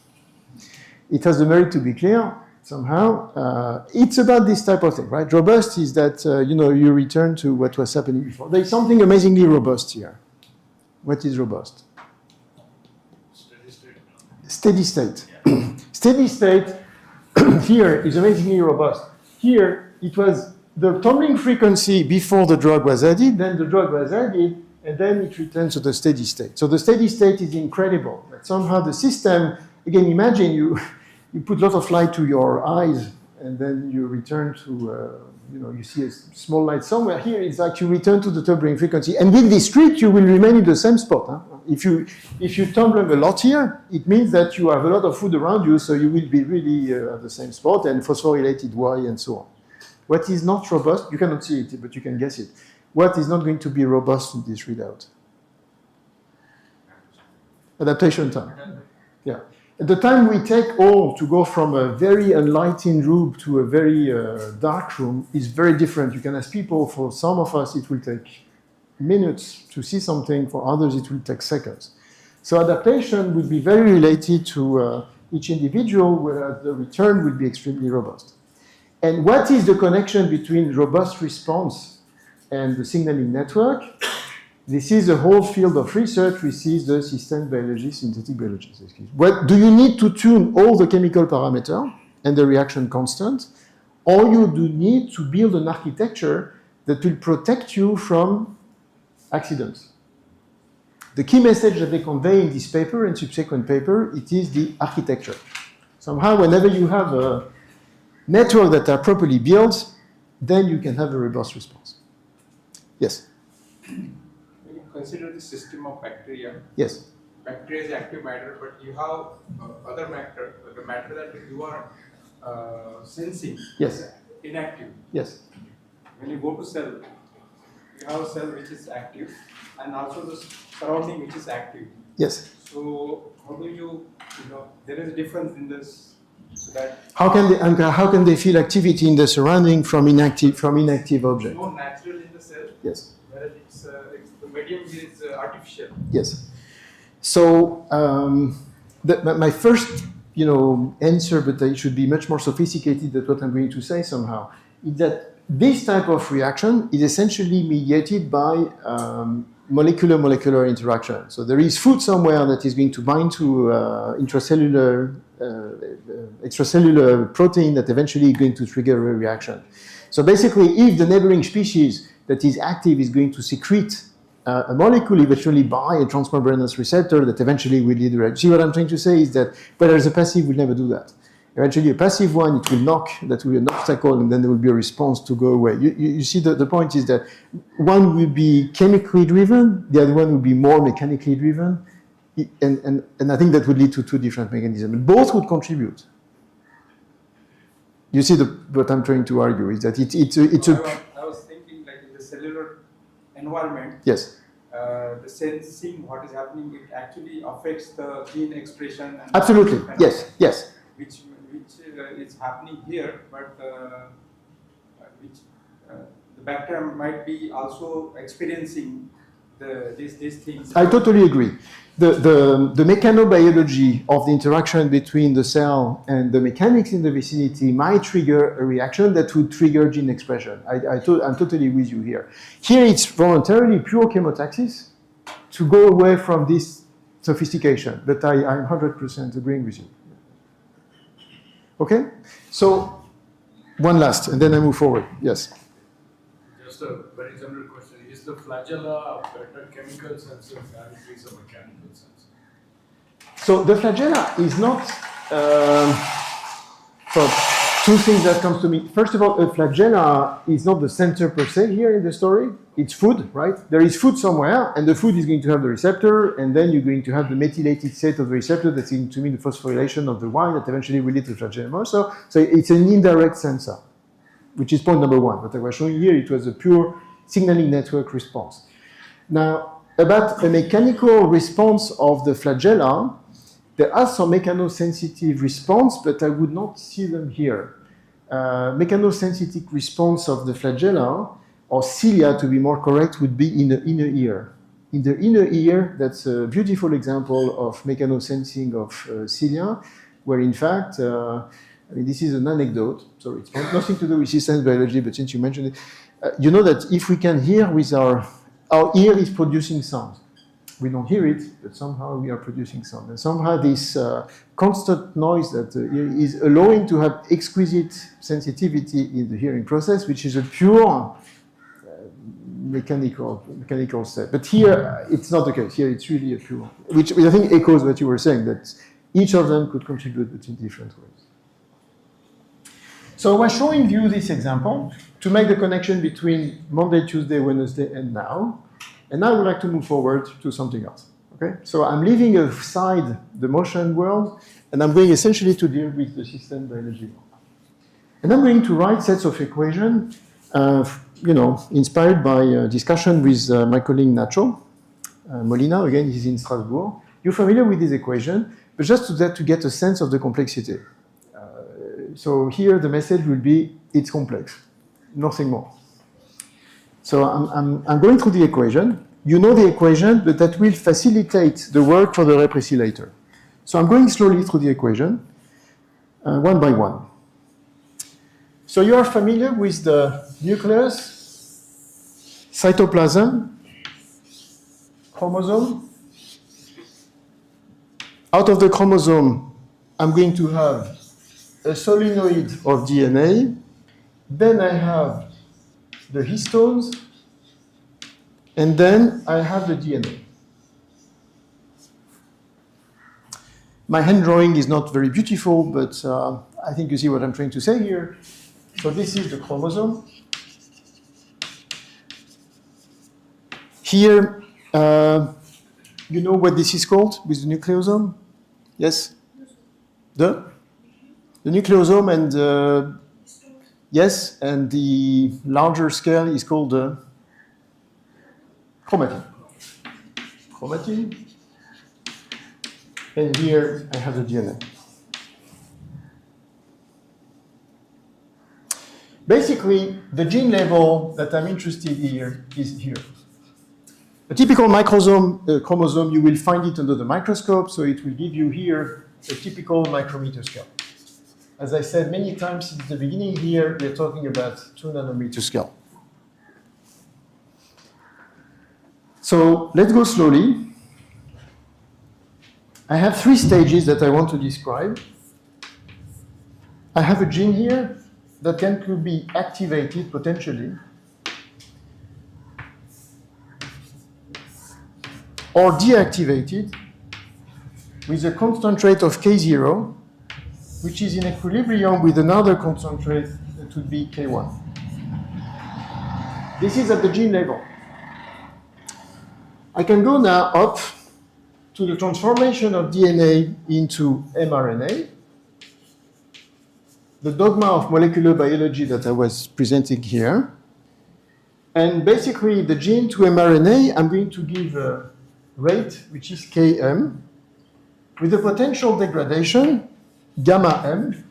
It has the merit to be clear somehow. It's about this type of thing, right? Robust is that, you return to what was happening before. There is something amazingly robust here. What is robust? Steady state. Steady state. Yeah. Steady state here is amazingly robust. Here, it was the tumbling frequency before the drug was added, then the drug was added, and then it returns to the steady state. So the steady state is incredible. But somehow the system, again, imagine you put a lot of light to your eyes, and then you return to, you see a small light somewhere. Here, it's like you return to the tumbling frequency. And with this trick, you will remain in the same spot. Huh? If you tumble a lot here, it means that you have a lot of food around you, so you will be really at the same spot, and phosphorylated Y, and so on. What is not robust, you cannot see it, but you can guess it. what is not going to be robust in this readout? Adaptation time. Yeah. At the time we take all to go from a very enlightened room to a very dark room is very different. You can ask people, for some of us it will take minutes to see something, for others it will take seconds. So adaptation would be very related to each individual, whereas the return will be extremely robust. And what is the connection between robust response and the signaling network? This is a whole field of research, which is the system biology, synthetic biology. What, do you need to tune all the chemical parameter and the reaction constant, or you do need to build an architecture that will protect you from accidents? The key message that they convey in this paper and subsequent paper, it is the architecture. Somehow, whenever you have a network that are properly built, then you can have a robust response. Yes? Consider the system of bacteria. Yes. Bacteria is active matter, but you have other matter, the matter that you are sensing. Yes. Inactive. Yes. When you go to cell, you have a cell which is active, and also the surrounding which is active. Yes. So how do you know, there is a difference in this, so that how can they feel activity in the surrounding from inactive object? more natural in the cell? Yes. Whereas it's the medium is artificial. Yes. So my first, answer, but it should be much more sophisticated than what I'm going to say somehow, is that this type of reaction is essentially mediated by molecular interaction. So there is food somewhere that is going to bind to extracellular protein that eventually is going to trigger a reaction. So basically, if the neighboring species that is active is going to secrete a molecule, eventually by a transmembranous receptor that eventually will lead to reaction. See what I'm trying to say is that whereas a passive will never do that. Eventually a passive one, it will knock, that will be an obstacle, and then there will be a response to go away. You see, the point is that one will be chemically driven, the other one will be more mechanically driven, and I think that would lead to two different mechanisms. Both would contribute. You see, what I'm trying to argue is that I was thinking, like in the cellular environment, yes. The sensing what is happening, it actually affects the gene expression. And absolutely, yes, yes. Which is happening here, but the bacteria might be also experiencing these things. I totally agree. The mechanobiology of the interaction between the cell and the mechanics in the vicinity might trigger a reaction that would trigger gene expression. I'm totally with you here. Here it's voluntarily pure chemotaxis to go away from this sophistication, but I'm 100% agreeing with you. Okay? So, one last, and then I move forward. Yes? Just a very general question. Is the flagella a better chemical sensor than it is a mechanical sensor? So, the flagella is not... so, two things that comes to me. First of all, a flagella is not the center per se here in the story. It's food, right? There is food somewhere, and the food is going to have the receptor, and then you're going to have the methylated state of the receptor that's going to mean the phosphorylation of the wine that eventually will lead to flagellum. So it's an indirect sensor, which is point number one. What I was showing here, it was a pure signaling network response. Now, about a mechanical response of the flagella, there are some mechanosensitive response, but I would not see them here. Mechanosensitive response of the flagella, or cilia to be more correct, would be in the inner ear. In the inner ear, that's a beautiful example of mechanosensing of cilia, where in fact, this is an anecdote, sorry, it's nothing to do with systems biology, but since you mentioned it, you know that if we can hear with our ear is producing sound. We don't hear it, but somehow we are producing sound. And somehow this constant noise that is allowing to have exquisite sensitivity in the hearing process, which is a pure mechanical step. But here, it's not the case. Here, it's really a pure, which I think echoes what you were saying, that each of them could contribute, but in different ways. So I was showing you this example to make the connection between Monday, Tuesday, Wednesday, and now. And now I would like to move forward to something else. Okay? So I'm leaving aside the motion world, and I'm going essentially to deal with the system biology world. And I'm going to write sets of equations inspired by a discussion with my colleague Nacho Molina, again, he's in Strasbourg. You're familiar with this equation, but just to get a sense of the complexity. So here the message will be, it's complex, nothing more. So I'm going through the equation. You know the equation, but that will facilitate the work for the repressor later. So I'm going slowly through the equation, one by one. So you are familiar with the nucleus, cytoplasm, chromosome. Out of the chromosome, I'm going to have a solenoid of DNA. Then I have the histones. And then I have the DNA. My hand drawing is not very beautiful, but I think you see what I'm trying to say here. So this is the chromosome. Here, you know what this is called with the nucleosome? Yes? The nucleosome and yes, and the larger scale is called the chromatin. Chromatin. And here I have the DNA. Basically, the gene level that I'm interested in is here. A typical chromosome, you will find it under the microscope, so it will give you here a typical micrometer scale. As I said many times since the beginning here, we're talking about 2 nanometer scale. So let's go slowly. I have 3 stages that I want to describe. I have a gene here that could be activated potentially, or deactivated with a constant rate of K0, which is in equilibrium with another constant rate that would be K1. This is at the gene level. I can go now up to the transformation of DNA into mRNA, the dogma of molecular biology that I was presenting here. And basically, the gene to mRNA, I'm going to give a rate, which is Km, with a potential degradation, gamma m,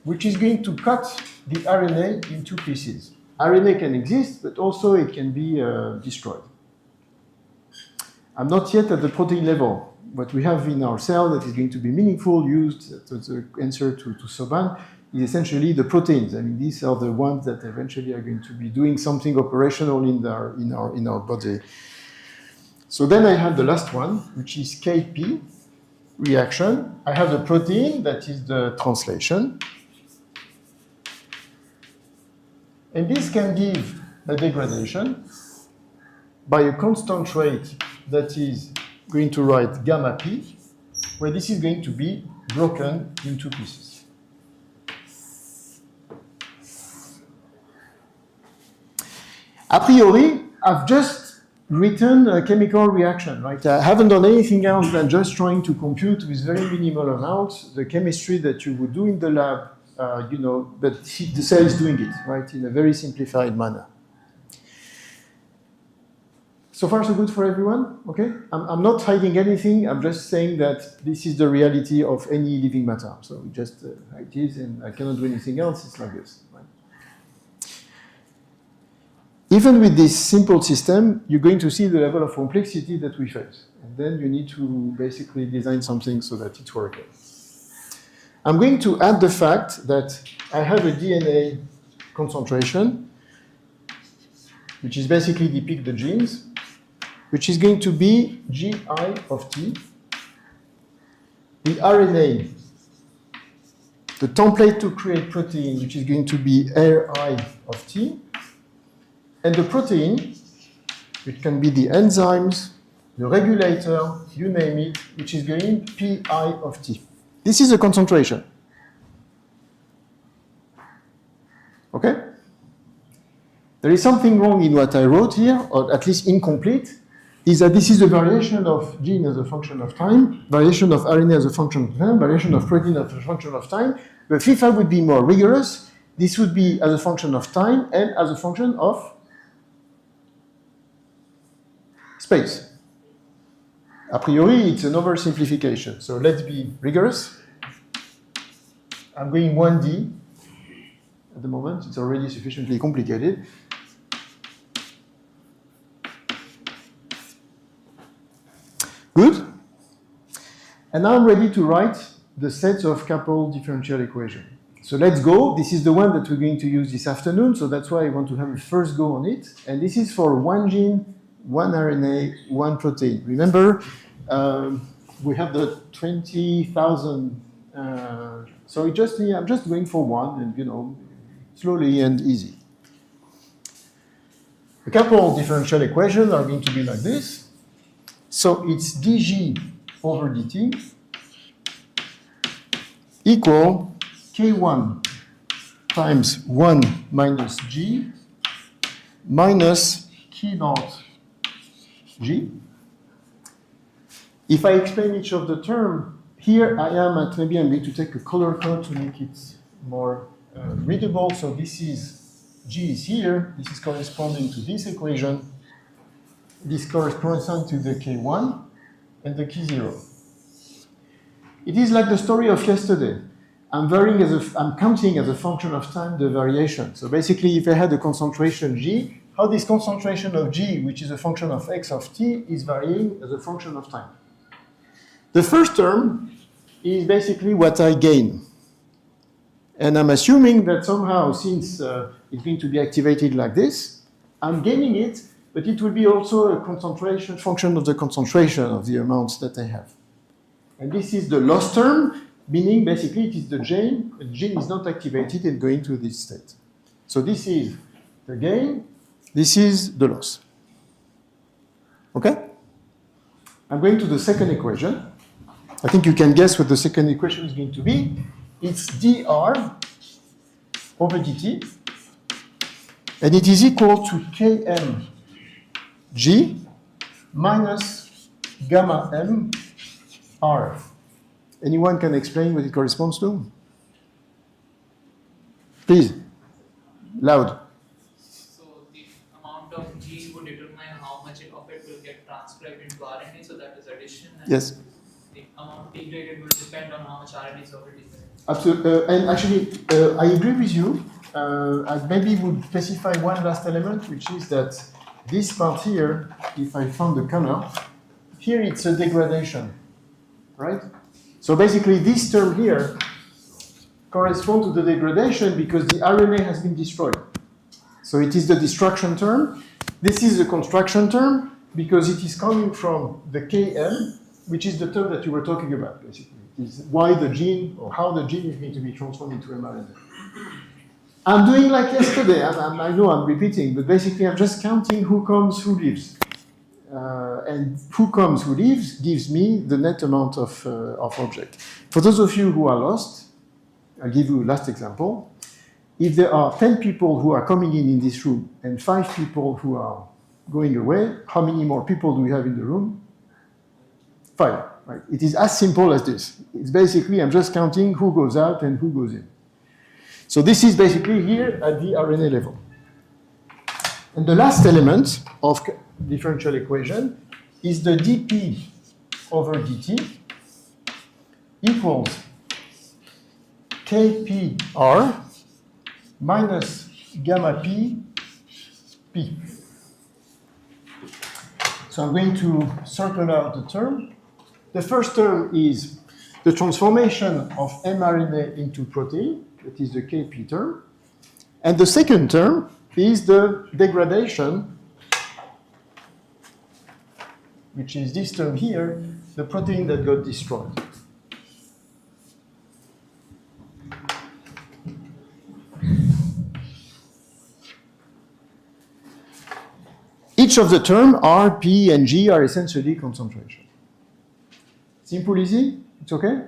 which is going to cut the RNA in 2 pieces. RNA can exist, but also it can be destroyed. I'm not yet at the protein level. What we have in our cell that is going to be meaningful, used as the answer to Soban, is essentially the proteins. I mean, these are the ones that eventually are going to be doing something operational in our body. So then I have the last one, which is Kp, reaction. I have the protein, that is the translation. And this can give a degradation by a constant rate that is going to write gamma p, where this is going to be broken in 2 pieces. A priori, I've just written a chemical reaction, right? I haven't done anything else than just trying to compute with very minimal amounts the chemistry that you would do in the lab, but the cell is doing it, right, in a very simplified manner. So far, so good for everyone, okay? I'm not hiding anything, I'm just saying that this is the reality of any living matter. So just it is, and I cannot do anything else, it's like this, right? Even with this simple system, you're going to see the level of complexity that we face. And then you need to basically design something so that it's working. I'm going to add the fact that I have a DNA concentration, which is basically depict the genes, which is going to be Gi of t. The RNA, the template to create protein, which is going to be Ri of t. And the protein, which can be the enzymes, the regulator, you name it, which is going Pi of t. This is a concentration. Okay? There is something wrong in what I wrote here, or at least incomplete, is that this is a variation of gene as a function of time, variation of RNA as a function of time, variation of protein as a function of time. But FIFA would be more rigorous, this would be as a function of time and as a function of space. A priori, it's an oversimplification. So let's be rigorous. I'm going 1D at the moment. It's already sufficiently complicated. Good. And now I'm ready to write the sets of coupled differential equations. So let's go. This is the one that we're going to use this afternoon. So that's why I want to have a first go on it. And this is for one gene, one RNA, one protein. Remember, we have the 20,000. So I'm just going for one, and slowly and easy. The coupled differential equations are going to be like this. So it's dg over dt equal k1 times 1 minus g minus k naught g. If I explain each of the term, here I am at, maybe I'm going to take a color code to make it more readable. So this is, g is here, this is corresponding to this equation. This corresponds to the k1 and the k0. It is like the story of yesterday. I'm counting as a function of time the variation. So basically, if I had a concentration g, how this concentration of g, which is a function of x of t, is varying as a function of time. The first term is basically what I gain. And I'm assuming that somehow, since it's going to be activated like this, I'm gaining it, but it will be also a concentration function of the concentration of the amounts that I have. And this is the loss term, meaning basically it is the gene. The gene is not activated and going to this state. So this is the gain, this is the loss. Okay? I'm going to the second equation. I think you can guess what the second equation is going to be. It's dr over dt, and it is equal to km g minus gamma m r. Anyone can explain what it corresponds to? Please, loud. So the amount of G would determine how much of it will get transcribed into RNA, so that is addition. And Yes. the amount degraded will depend on how much RNA is already there. Absolutely. And actually, I agree with you. I maybe would specify one last element, which is that this part here, if I found the color, here it's a degradation, right? So basically, this term here corresponds to the degradation because the RNA has been destroyed. So it is the destruction term. This is the construction term because it is coming from the Km, which is the term that you were talking about, basically. Is why the gene, or how the gene is going to be transformed into mRNA. I'm doing like yesterday. I know I'm repeating, but basically I'm just counting who comes, who leaves. And who comes, who leaves, gives me the net amount of object. For those of you who are lost, I'll give you a last example. If there are 10 people who are coming in this room and 5 people who are going away, how many more people do we have in the room? 5. Right? It is as simple as this. It's basically, I'm just counting who goes out and who goes in. So this is basically here at the RNA level. And the last element of differential equation is the dp over dt equals kpr minus gamma p. So I'm going to circle out the term. The first term is the transformation of mRNA into protein, that is the Kp term. And the second term is the degradation, which is this term here, the protein that got destroyed. Each of the terms, R, P, and G, are essentially concentration. Simple, easy? It's okay?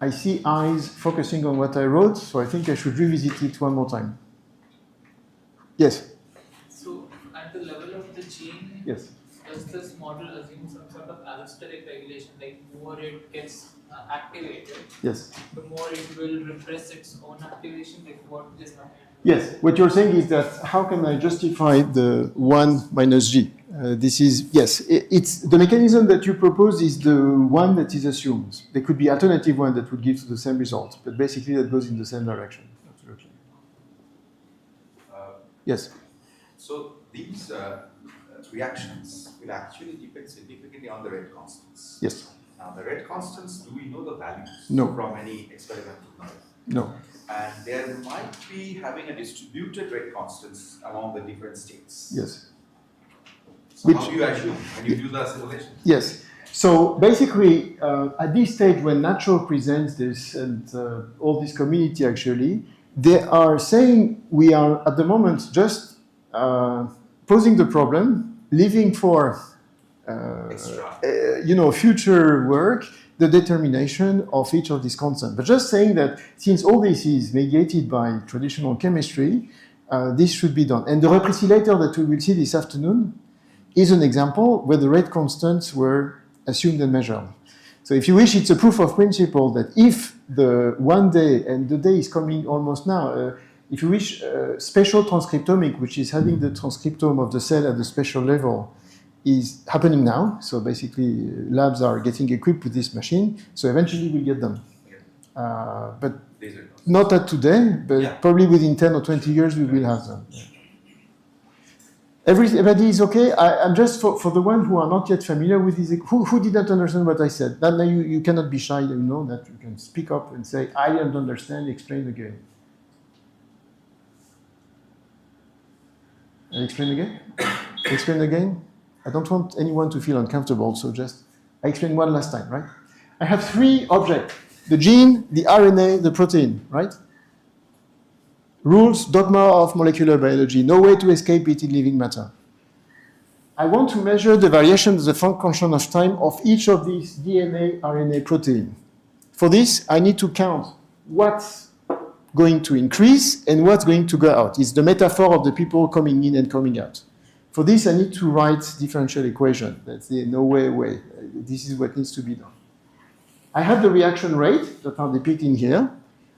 I see eyes focusing on what I wrote, so I think I should revisit it one more time. Yes? So at the level of the gene, Yes. the does this model assume some sort of allosteric regulation, like more it gets activated, Yes. the more it will repress its own activation, like what is happening? Yes, what you're saying is that how can I justify the 1 minus g? This is, yes, it's the mechanism that you propose is the one that is assumed. There could be alternative one that would give the same result, but basically that goes in the same direction. Absolutely. Yes. So these reactions will actually depend significantly on the rate constants. Yes. Now the rate constants, do we know the values No. from any experimental knowledge? No. And there might be having a distributed rate constants among the different states. Yes. So how do you assume when you do the simulation? Yes. So basically, at this stage, when Natural presents this and all this community actually, they are saying we are at the moment just posing the problem, leaving for future work the determination of each of these constants. But just saying that since all this is mediated by traditional chemistry, this should be done. And the repressilator that we will see this afternoon is an example where the rate constants were assumed and measured. So if you wish, it's a proof of principle that if the one day, and the day is coming almost now, if you wish, spatial transcriptomic, which is having the transcriptome of the cell at the spatial level, is happening now. So basically, labs are getting equipped with this machine. So eventually we'll get them. But not at today, but probably within 10 or 20 years we will have them. Yeah. Everybody is okay? I'm just, for the ones who are not yet familiar with this, who didn't understand what I said? Now you cannot be shy, you know, that you can speak up and say, I didn't understand, explain again. Explain again? Explain again? I don't want anyone to feel uncomfortable, so just, I explained one last time, right? I have 3 objects, the gene, the RNA, the protein, right? Rules, dogma of molecular biology, no way to escape it in living matter. I want to measure the variation as a function of time of each of these DNA, RNA, protein. For this, I need to count what's going to increase and what's going to go out. It's the metaphor of the people coming in and coming out. For this, I need to write differential equation. That's the no way. This is what needs to be done. I have the reaction rate that are depicted here.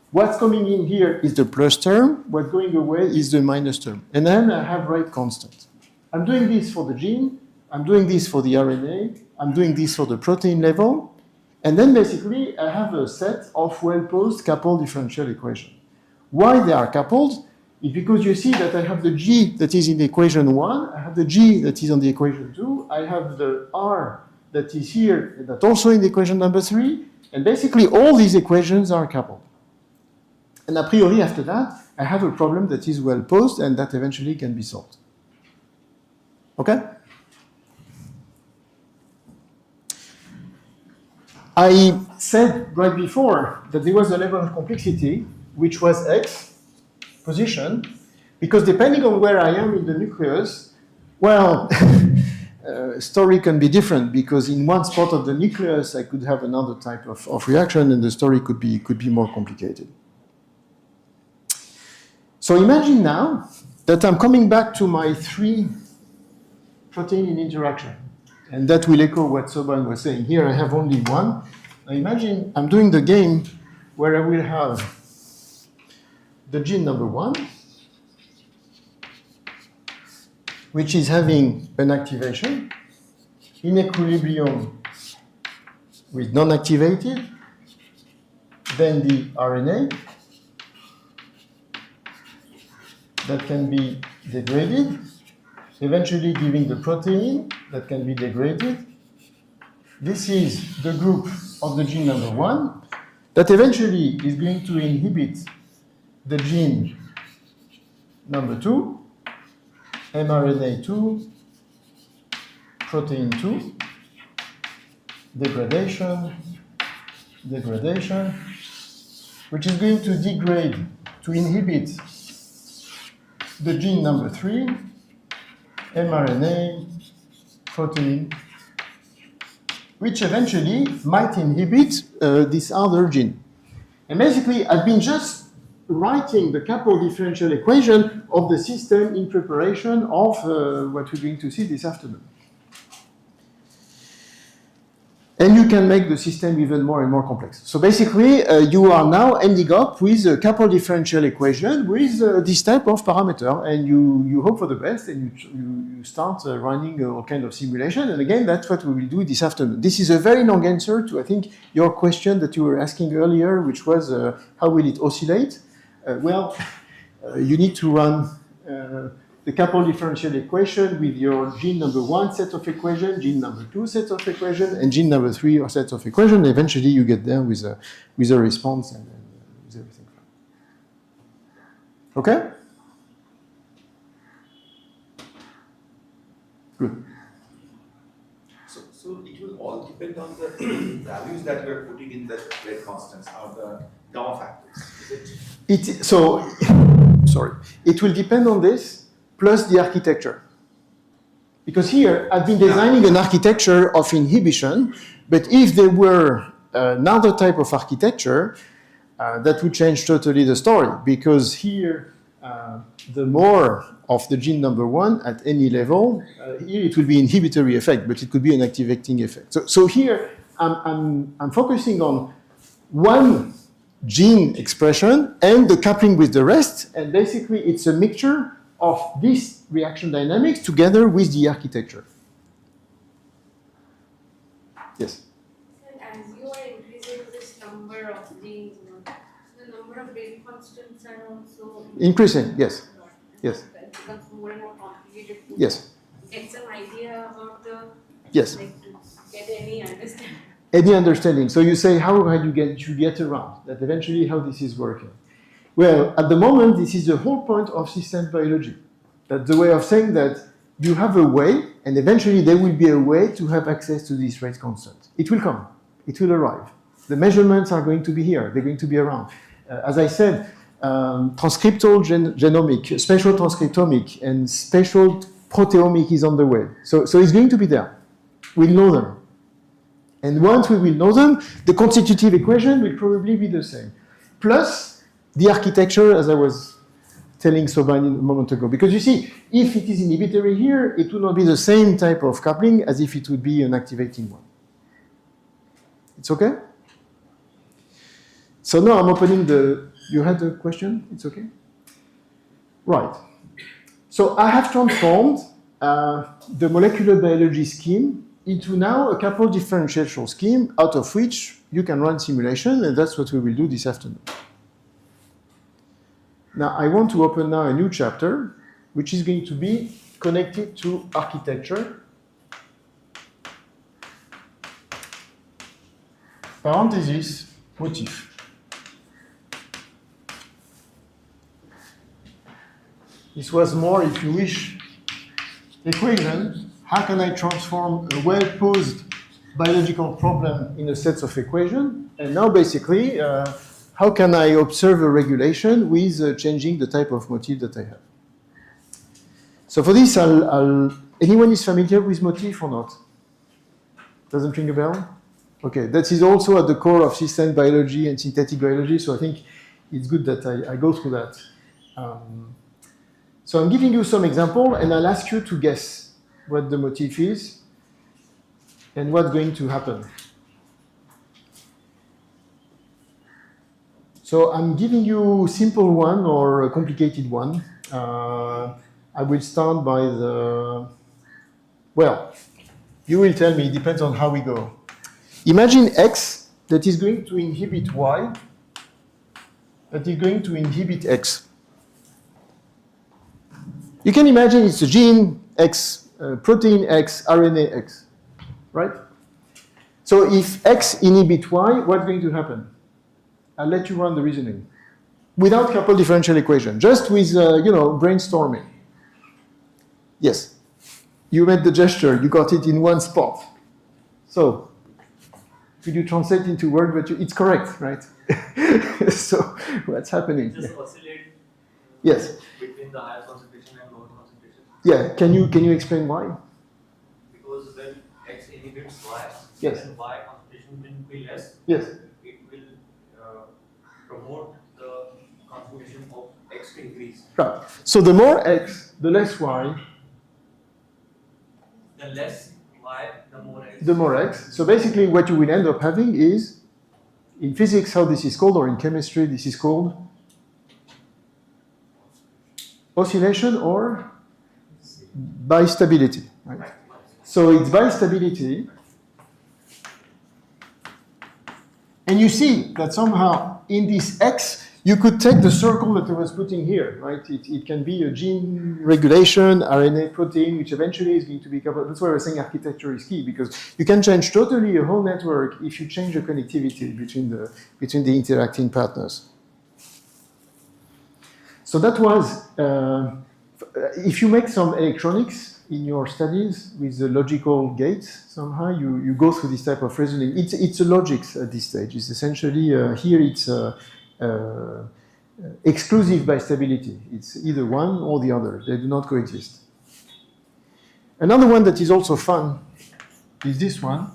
What's coming in here is the plus term. What's going away is the minus term. And then I have rate constant. I'm doing this for the gene. I'm doing this for the RNA. I'm doing this for the protein level. And then basically, I have a set of well-posed coupled differential equations. Why they are coupled is because you see that I have the G that is in the equation 1. I have the G that is on the equation 2. I have the R that is here, and that's also in the equation number 3. And basically, all these equations are coupled. And a priori, after that, I have a problem that is well posed and that eventually can be solved. Okay? I said right before that there was a level of complexity, which was X position, because depending on where I am in the nucleus, well, story can be different, because in one spot of the nucleus, I could have another type of reaction, and the story could be more complicated. So imagine now that I'm coming back to my 3 protein in interaction. And that will echo what Soban was saying. Here I have only 1. Now imagine I'm doing the game where I will have the gene number 1, which is having an activation in equilibrium with non-activated, then the RNA that can be degraded, eventually giving the protein that can be degraded. This is the group of the gene number 1 that eventually is going to inhibit the gene number 2, mRNA 2, protein 2, degradation, which is going to degrade, to inhibit the gene number 3, mRNA, protein, which eventually might inhibit this other gene. And basically, I've been just writing the coupled differential equation of the system in preparation of what we're going to see this afternoon. And you can make the system even more and more complex. So basically, you are now ending up with a couple differential equation with this type of parameter, and you hope for the best, and you start running all kind of simulation. And again, that's what we will do this afternoon. This is a very long answer to, I think, your question that you were asking earlier, which was how will it oscillate? You need to run the couple differential equation with your gene number 1 set of equation, gene number 2 set of equation, and gene number 3 or set of equation. Eventually, you get there with a response and with everything. Okay? Good. So it will all depend on the values that you are putting in the rate constants or the gamma factors. Is it? It will depend on this plus the architecture. Because here, I've been designing an architecture of inhibition, but if there were another type of architecture, that would change totally the story. Because here, the more of the gene number 1 at any level, here it will be inhibitory effect, but it could be an activating effect. So here, I'm focusing on one gene expression and the coupling with the rest, and basically it's a mixture of this reaction dynamics together with the architecture. Yes? And as you are increasing this number of genes, the number of rate constants are also Increasing, yes. Yes. It becomes more and more complicated to Yes. get some idea about the, Yes. like to get any understanding. Any understanding. So you say, how you get around that eventually how this is working? Well, at the moment, this is the whole point of systems biology. That's the way of saying that you have a way, and eventually there will be a way to have access to this rate constant. It will come. It will arrive. The measurements are going to be here. They're going to be around. As I said, transcriptal genomic, spatial transcriptomic, and spatial proteomic is on the way. So it's going to be there. We'll know them. And once we will know them, the constitutive equation will probably be the same. Plus, the architecture, as I was telling Soban a moment ago. Because you see, if it is inhibitory here, it will not be the same type of coupling as if it would be an activating one. It's okay? So now I'm opening the... You had a question? It's okay? Right. So I have transformed the molecular biology scheme into now a couple differential scheme out of which you can run simulation, and that's what we will do this afternoon. Now, I want to open now a new chapter, which is going to be connected to architecture. Parenthesis, motif. This was more, if you wish, equation. How can I transform a well-posed biological problem in a set of equations? And now, basically, how can I observe a regulation with changing the type of motif that I have? So for this, anyone is familiar with motif or not? Doesn't ring a bell? Okay, that is also at the core of system biology and synthetic biology, so I think it's good that I go through that. So I'm giving you some example, and I'll ask you to guess what the motif is and what's going to happen. So I'm giving you a simple one or a complicated one. I will start by the, well, you will tell me, it depends on how we go. Imagine X that is going to inhibit Y, that is going to inhibit X. You can imagine it's a gene X, protein X, RNA X, right? So if X inhibits Y, what's going to happen? I'll let you run the reasoning. Without couple differential equation, just with, brainstorming. Yes, you made the gesture, you got it in one spot. So, could you translate into word, but it's correct, right? So, what's happening? Just oscillate yes. between the higher concentration and lower concentration. Yeah, can you explain why? Because when X inhibits Y, yes. then Y concentration will be less. Yes. It will promote the concentration of X to increase. Right. So the more X, the less Y. The less Y I, the more X. The more X. So basically what you will end up having is, in physics how this is called, or in chemistry this is called oscillation or bistability. Right? So it's bistability. And you see that somehow in this X, you could take the circle that I was putting here, right? It can be a gene regulation, RNA protein, which eventually is going to be covered. That's why I was saying architecture is key, because you can change totally a whole network if you change the connectivity between the interacting partners. So that was, if you make some electronics in your studies with the logical gates, somehow you go through this type of reasoning. It's a logics at this stage. It's essentially, here it's exclusive bistability. It's either one or the other. They do not coexist. Another one that is also fun is this one.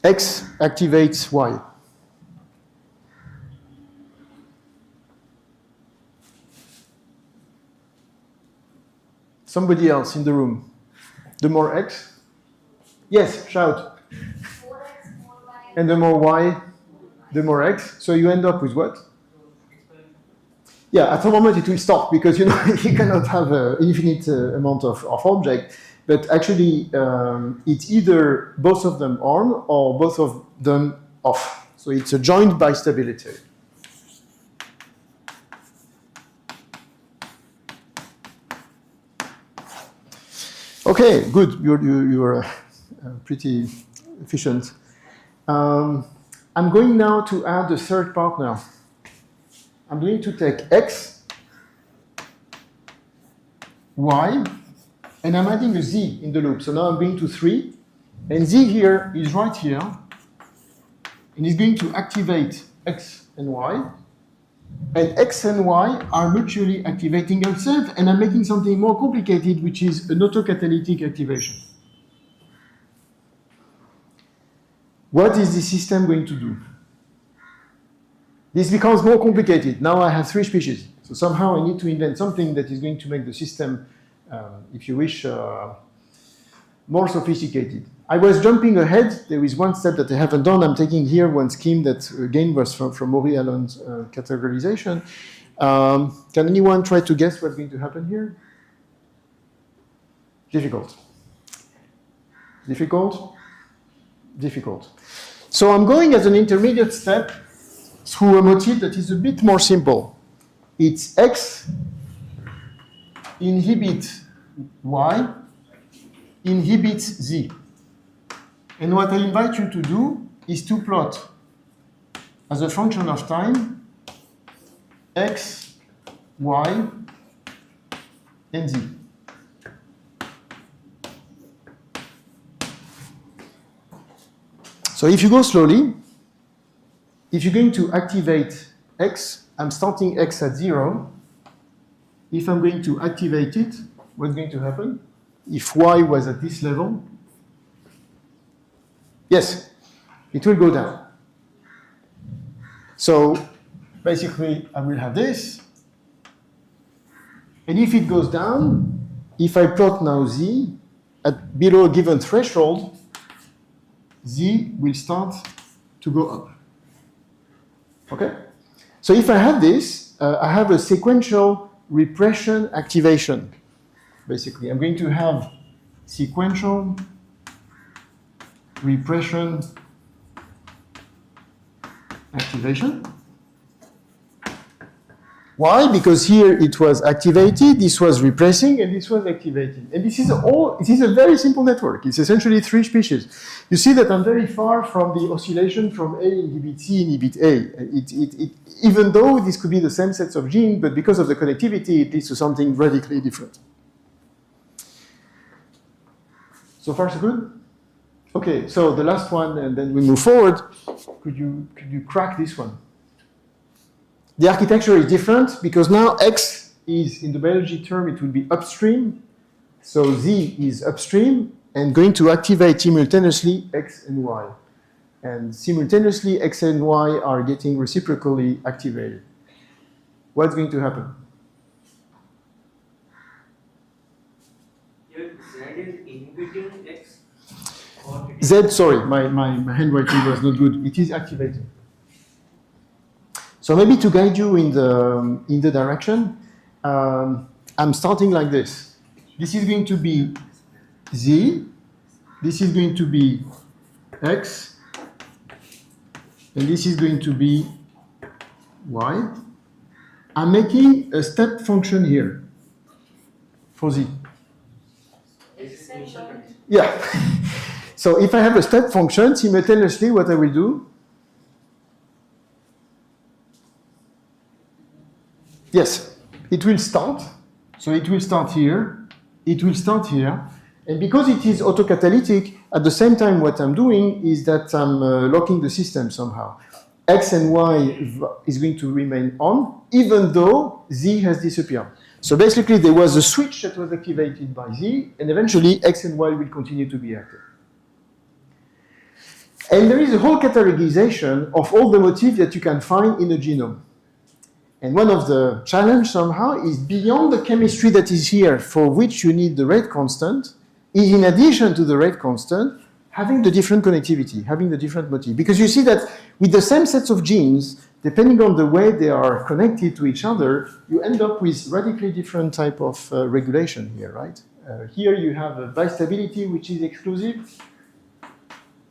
X activates Y. Somebody else in the room. The more X? Yes, shout. More X, more Y. And the more Y, the more X. So you end up with what? Yeah, at some moment it will stop because you cannot have an infinite amount of object. But actually, it's either both of them on or both of them off. So it's a joint bistability. Okay, good. You're pretty efficient. I'm going now to add a third partner. I'm going to take X, Y, and I'm adding a Z in the loop. So now I'm going to 3. And Z here is right here. And it's going to activate X and Y. And X and Y are mutually activating themselves. And I'm making something more complicated, which is an autocatalytic activation. What is the system going to do? This becomes more complicated. Now I have 3 species. So somehow I need to invent something that is going to make the system, if you wish, more sophisticated. I was jumping ahead. There is one step that I haven't done. I'm taking here one scheme that, again, was from Maury Allen's categorization. Can anyone try to guess what's going to happen here? Difficult. Difficult? Difficult. So I'm going as an intermediate step through a motif that is a bit more simple. It's X inhibits Y inhibits Z. And what I invite you to do is to plot as a function of time X, Y, and Z. So if you go slowly, if you're going to activate X, I'm starting X at 0. If I'm going to activate it, what's going to happen? If Y was at this level, yes, it will go down. So basically, I will have this. And if it goes down, if I plot now Z at below a given threshold, Z will start to go up. Okay? So if I have this, I have a sequential repression activation. Basically, I'm going to have sequential repression activation. Why? Because here it was activated, this was repressing, and this was activating. And this is a very simple network. It's essentially 3 species. You see that I'm very far from the oscillation from A inhibit C inhibit A. Even though this could be the same sets of genes, but because of the connectivity, it leads to something radically different. So far, so good? Okay, so the last one, and then we move forward. Could you crack this one? The architecture is different because now X is, in the biology term, it will be upstream. So Z is upstream and going to activate simultaneously X and Y. And simultaneously, X and Y are getting reciprocally activated. what's going to happen? Here Z is inhibiting X or it is Z, sorry, my handwriting was not good. It is activating. So maybe to guide you in the direction, I'm starting like this. This is going to be Z. This is going to be X. And this is going to be Y. I'm making a step function here for Z. X and Y. Yeah. So if I have a step function, simultaneously what I will do, yes, it will start. So it will start here, it will start here. And because it is autocatalytic, at the same time what I'm doing is that I'm locking the system somehow. X and Y is going to remain on, even though Z has disappeared. So basically there was a switch that was activated by Z, and eventually X and Y will continue to be active. And there is a whole categorization of all the motifs that you can find in a genome. And one of the challenges somehow is beyond the chemistry that is here, for which you need the rate constant, is in addition to the rate constant, having the different connectivity, having the different motif. Because you see that with the same sets of genes, depending on the way they are connected to each other, you end up with radically different type of regulation here, right? Here you have a bistability, which is exclusive.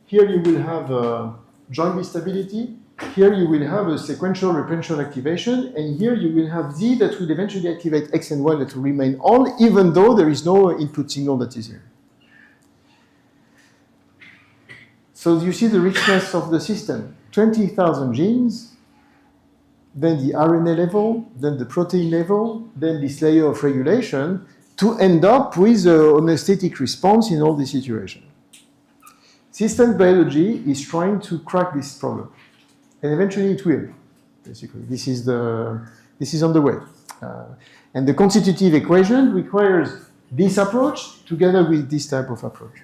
Here you will have a joint bistability. Here you will have a sequential referential activation, and here you will have Z that will eventually activate X and Y that will remain on, even though there is no input signal that is here. So you see the richness of the system. 20,000 genes, then the RNA level, then the protein level, then this layer of regulation, to end up with a homeostatic response in all these situations. Systems biology is trying to crack this problem. And eventually it will, basically. This is on the way. And the constitutive equation requires this approach together with this type of approach.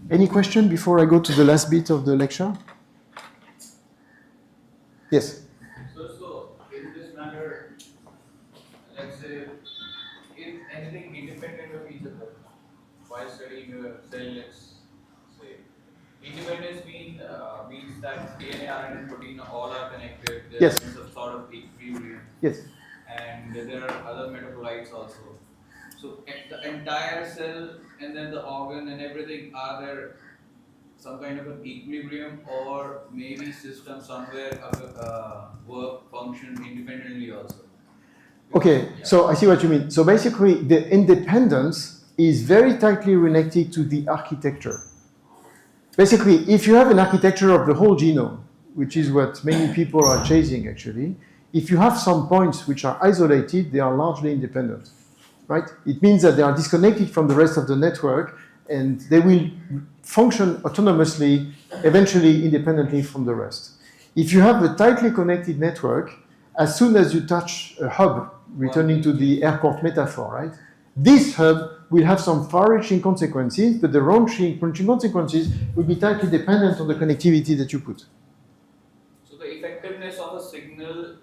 Any question before I go to the last bit of the lecture? Yes? So in this manner, let's say, is anything independent of each other? While studying a cell, let's say, independence means that DNA, RNA, and protein all are connected. There Yes. is some sort of equilibrium. Yes. And there are other metabolites also. So the entire cell and then the organ and everything, are there some kind of an equilibrium, or maybe system somewhere work function independently also? Okay, so I see what you mean. So basically, the independence is very tightly related to the architecture. Basically, if you have an architecture of the whole genome, which is what many people are chasing actually, if you have some points which are isolated, they are largely independent, right? It means that they are disconnected from the rest of the network, and they will function autonomously, eventually independently from the rest. If you have a tightly connected network, as soon as you touch a hub, returning to the airport metaphor, right? This hub will have some far-reaching consequences, but the branching consequences will be tightly dependent on the connectivity that you put. So the effectiveness of a signal,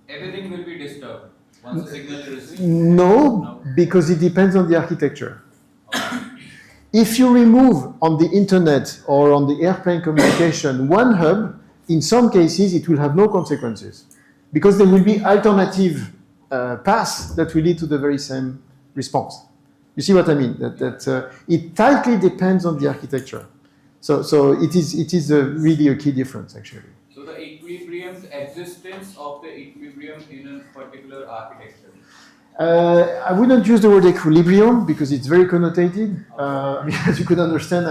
everything will be disturbed once the signal is received? No, because it depends on the architecture. If you remove on the internet or on the airplane communication one hub, in some cases it will have no consequences, because there will be alternative paths that will lead to the very same response. You see what I mean? That it tightly depends on the architecture. So it is really a key difference actually. So the equilibrium, the existence of the equilibrium in a particular architecture. I wouldn't use the word equilibrium because it's very connotated. As you could understand,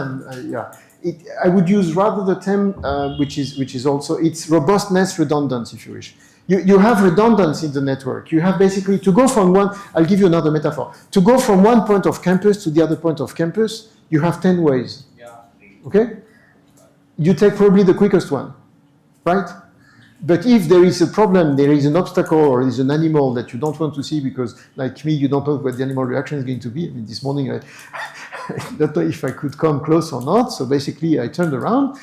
I would use rather the term which is also, it's robustness, redundancy, if you wish. You have redundancy in the network. You have basically to go from one, I'll give you another metaphor. To go from one point of campus to the other point of campus, you have 10 ways. Yeah. Okay? You take probably the quickest one, right? But if there is a problem, there is an obstacle, or there is an animal that you don't want to see because, like me, you don't know what the animal reaction is going to be. I mean, this morning I don't know if I could come close or not. So basically, I turned around.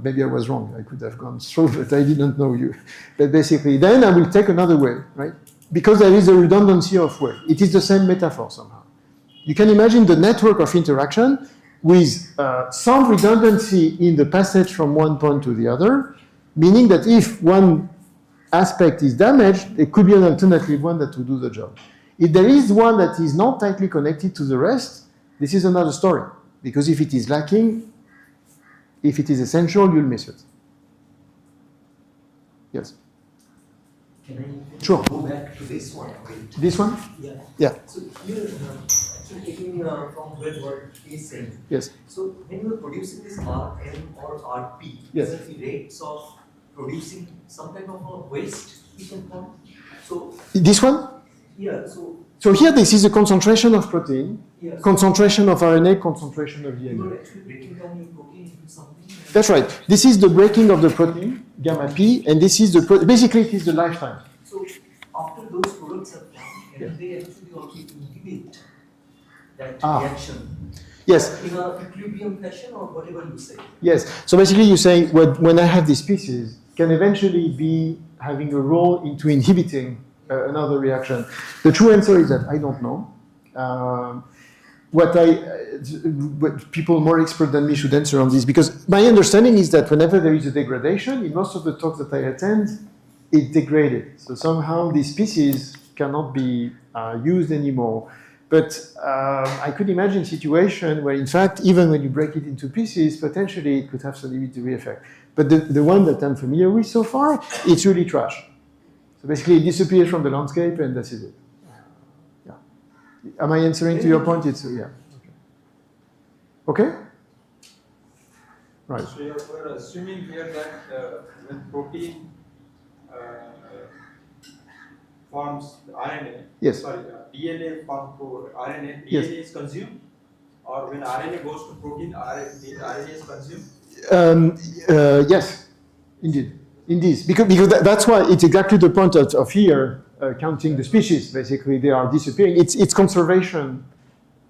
Maybe I was wrong. I could have gone through, but I didn't know you. But basically, then I will take another way, right? Because there is a redundancy of way. It is the same metaphor somehow. You can imagine the network of interaction with some redundancy in the passage from one point to the other, meaning that if one aspect is damaged, there could be an alternative one that will do the job. If there is one that is not tightly connected to the rest, this is another story. Because if it is lacking, if it is essential, you'll miss it. Yes? Can I Sure. go back to this one? This one? Yeah. Yeah. So here, actually taking from where what is saying. Yes. So when you are producing this Rm or Rp, Yes. these are the rates of producing some kind of a waste we can call. So This one? yeah, So here, this is a concentration of protein, Yes. concentration of RNA, concentration of you DNA. are actually breaking down your protein into something. That's right. This is the breaking of the protein, gamma P, and this is the, basically it is the lifetime. So after those products are formed, can they actually also inhibit that reaction? Yes. In a equilibrium fashion or whatever you say. Yes. So basically you're saying when I have these species, can eventually be having a role into inhibiting another reaction. The true answer is that I don't know. What people more expert than me should answer on this, because my understanding is that whenever there is a degradation, in most of the talks that I attend, it's degraded. So somehow these species cannot be used anymore. But I could imagine a situation where, in fact, even when you break it into pieces, potentially it could have some inhibitory effect. But the one that I'm familiar with so far, it's really trash. So basically, it disappears from the landscape, and that's it. Yeah. Am I answering to your point? It's yeah. Okay. Right. So you're assuming here that when protein forms RNA, yes. sorry, DNA forms RNA, DNA yes. is consumed, or when RNA goes to protein, RNA is consumed? Yes, indeed. Indeed, because that's why it's exactly the point of here, counting the species. Basically, they are disappearing. It's conservation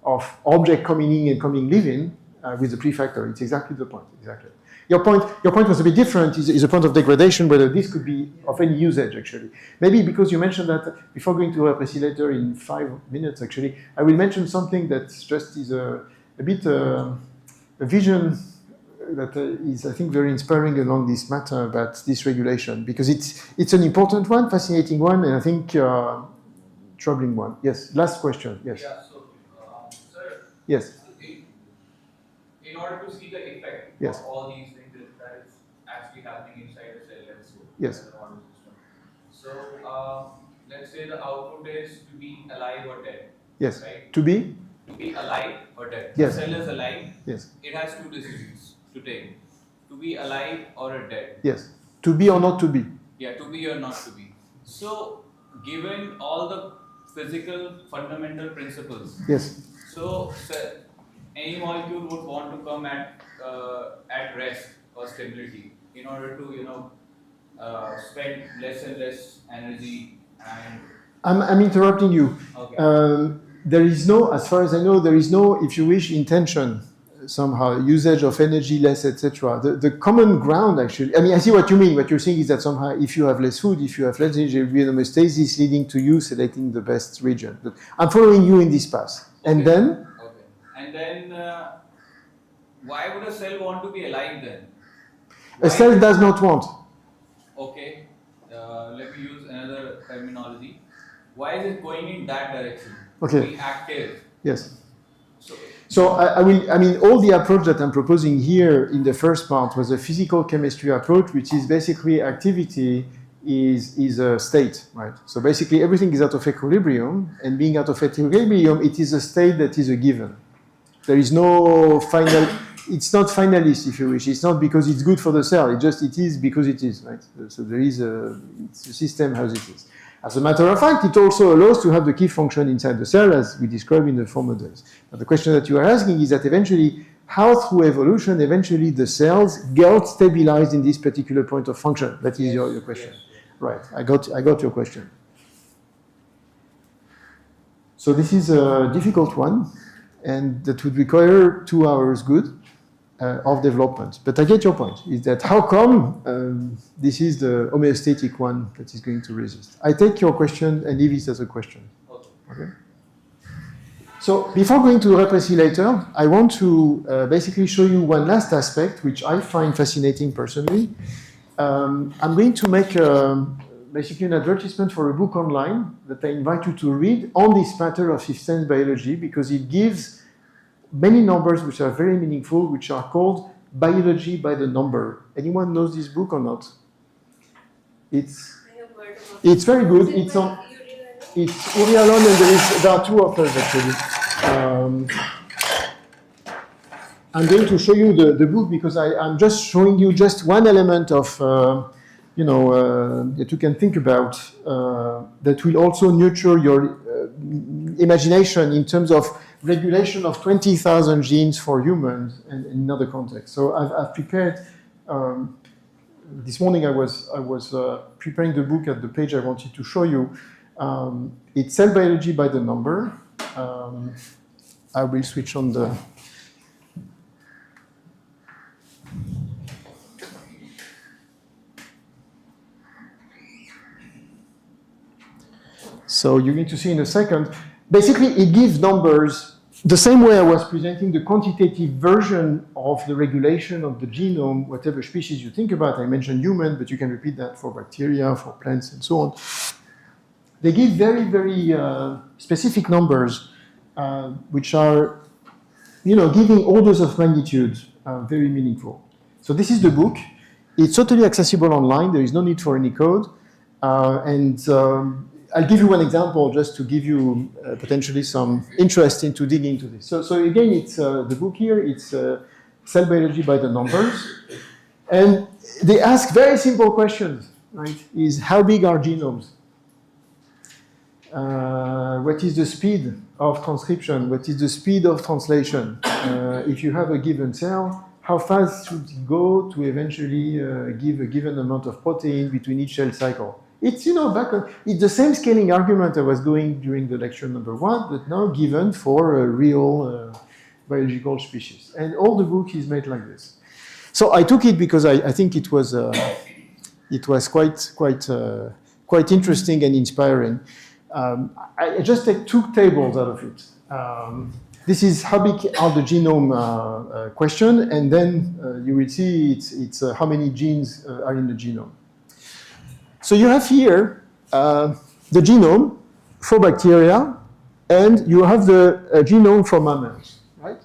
of object coming in and coming living with the prefactor. It's exactly the point. Exactly. Your point was a bit different. Is a point of degradation, whether this could be of any usage actually. Maybe because you mentioned that before going to Précis later in 5 minutes actually, I will mention something that just is a bit a vision that is, I think, very inspiring along this matter about this regulation, because it's an important one, fascinating one, and I think troubling one. Yes, last question. Yes. Yeah, so, sir. Yes. In order to see the effect yes. of all these things that is actually happening inside the cell, let's say, yes. the model system. So, let's say the output is to be alive or dead. Yes. Right? To be? To be alive or dead. Yes. The cell is alive. Yes. It has two decisions to take: to be alive or a dead. Yes. To be or not to be. Yeah, to be or not to be. So, given all the physical fundamental principles. Yes. So any molecule would want to come at rest or stability in order to spend less and less energy. And I'm interrupting you. Okay. There is no, as far as I know, there is no, if you wish, intention somehow, usage of energy less, etc. The common ground, actually, I mean, I see what you mean. What you're saying is that somehow if you have less food, if you have less energy, there will be an homeostasis leading to you selecting the best region. But I'm following you in this path. Okay. And then? Okay. And then, why would a cell want to be alive then? A cell does not want. Okay. Let me use another terminology. Why is it going in that direction? Okay. Be active. Yes. So I mean, all the approach that I'm proposing here in the first part was a physical chemistry approach, which is basically activity is a state, right? So basically everything is out of equilibrium, and being out of equilibrium, it is a state that is a given. There is no final, it's not finalist, if you wish. It's not because it's good for the cell, it is because it is, right? So there is it's a system as it is. As a matter of fact, it also allows to have the key function inside the cell, as we described in the former days. But the question that you are asking is that eventually, how through evolution eventually the cells get stabilized in this particular point of function. That is your question. Right, I got your question. So this is a difficult one, and that would require 2 hours good of development. But I get your point, is that how come this is the homeostatic one that is going to resist? I take your question and leave it as a question. Okay? So before going to repressilator, I want to basically show you one last aspect, which I find fascinating personally. I'm going to make basically an advertisement for a book online that I invite you to read on this matter of systems biology, because it gives many numbers which are very meaningful, which are called Biology by the Number. Anyone knows this book or not? It's very good. It's Uri Alon, and there are 2 authors actually. I'm going to show you the book because I'm just showing you just one element of that you can think about that will also nurture your imagination in terms of regulation of 20,000 genes for humans and in other contexts. So I've prepared. This morning I was preparing the book at the page I wanted to show you. It's Cell Biology by the Number. I will switch on the. So you're going to see in a second. Basically, it gives numbers the same way I was presenting the quantitative version of the regulation of the genome, whatever species you think about. I mentioned human, but you can repeat that for bacteria, for plants, and so on. They give very, very specific numbers, which are, giving orders of magnitude, very meaningful. So this is the book. It's totally accessible online. There is no need for any code. I'll give you one example just to give you potentially some interest into digging into this. So again, it's the book here. It's Cell Biology by the Numbers. And they ask very simple questions, right? Is how big are genomes? What is the speed of transcription? What is the speed of translation? If you have a given cell, how fast should it go to eventually give a given amount of protein between each cell cycle? It's, it's the same scaling argument I was going during the lecture number 1, but now given for a real biological species. And all the book is made like this. So I took it because I think it was quite interesting and inspiring. I just took 2 tables out of it. This is how big are the genome question, and then you will see it's how many genes are in the genome. So you have here the genome for bacteria, and you have the genome for mammals, right?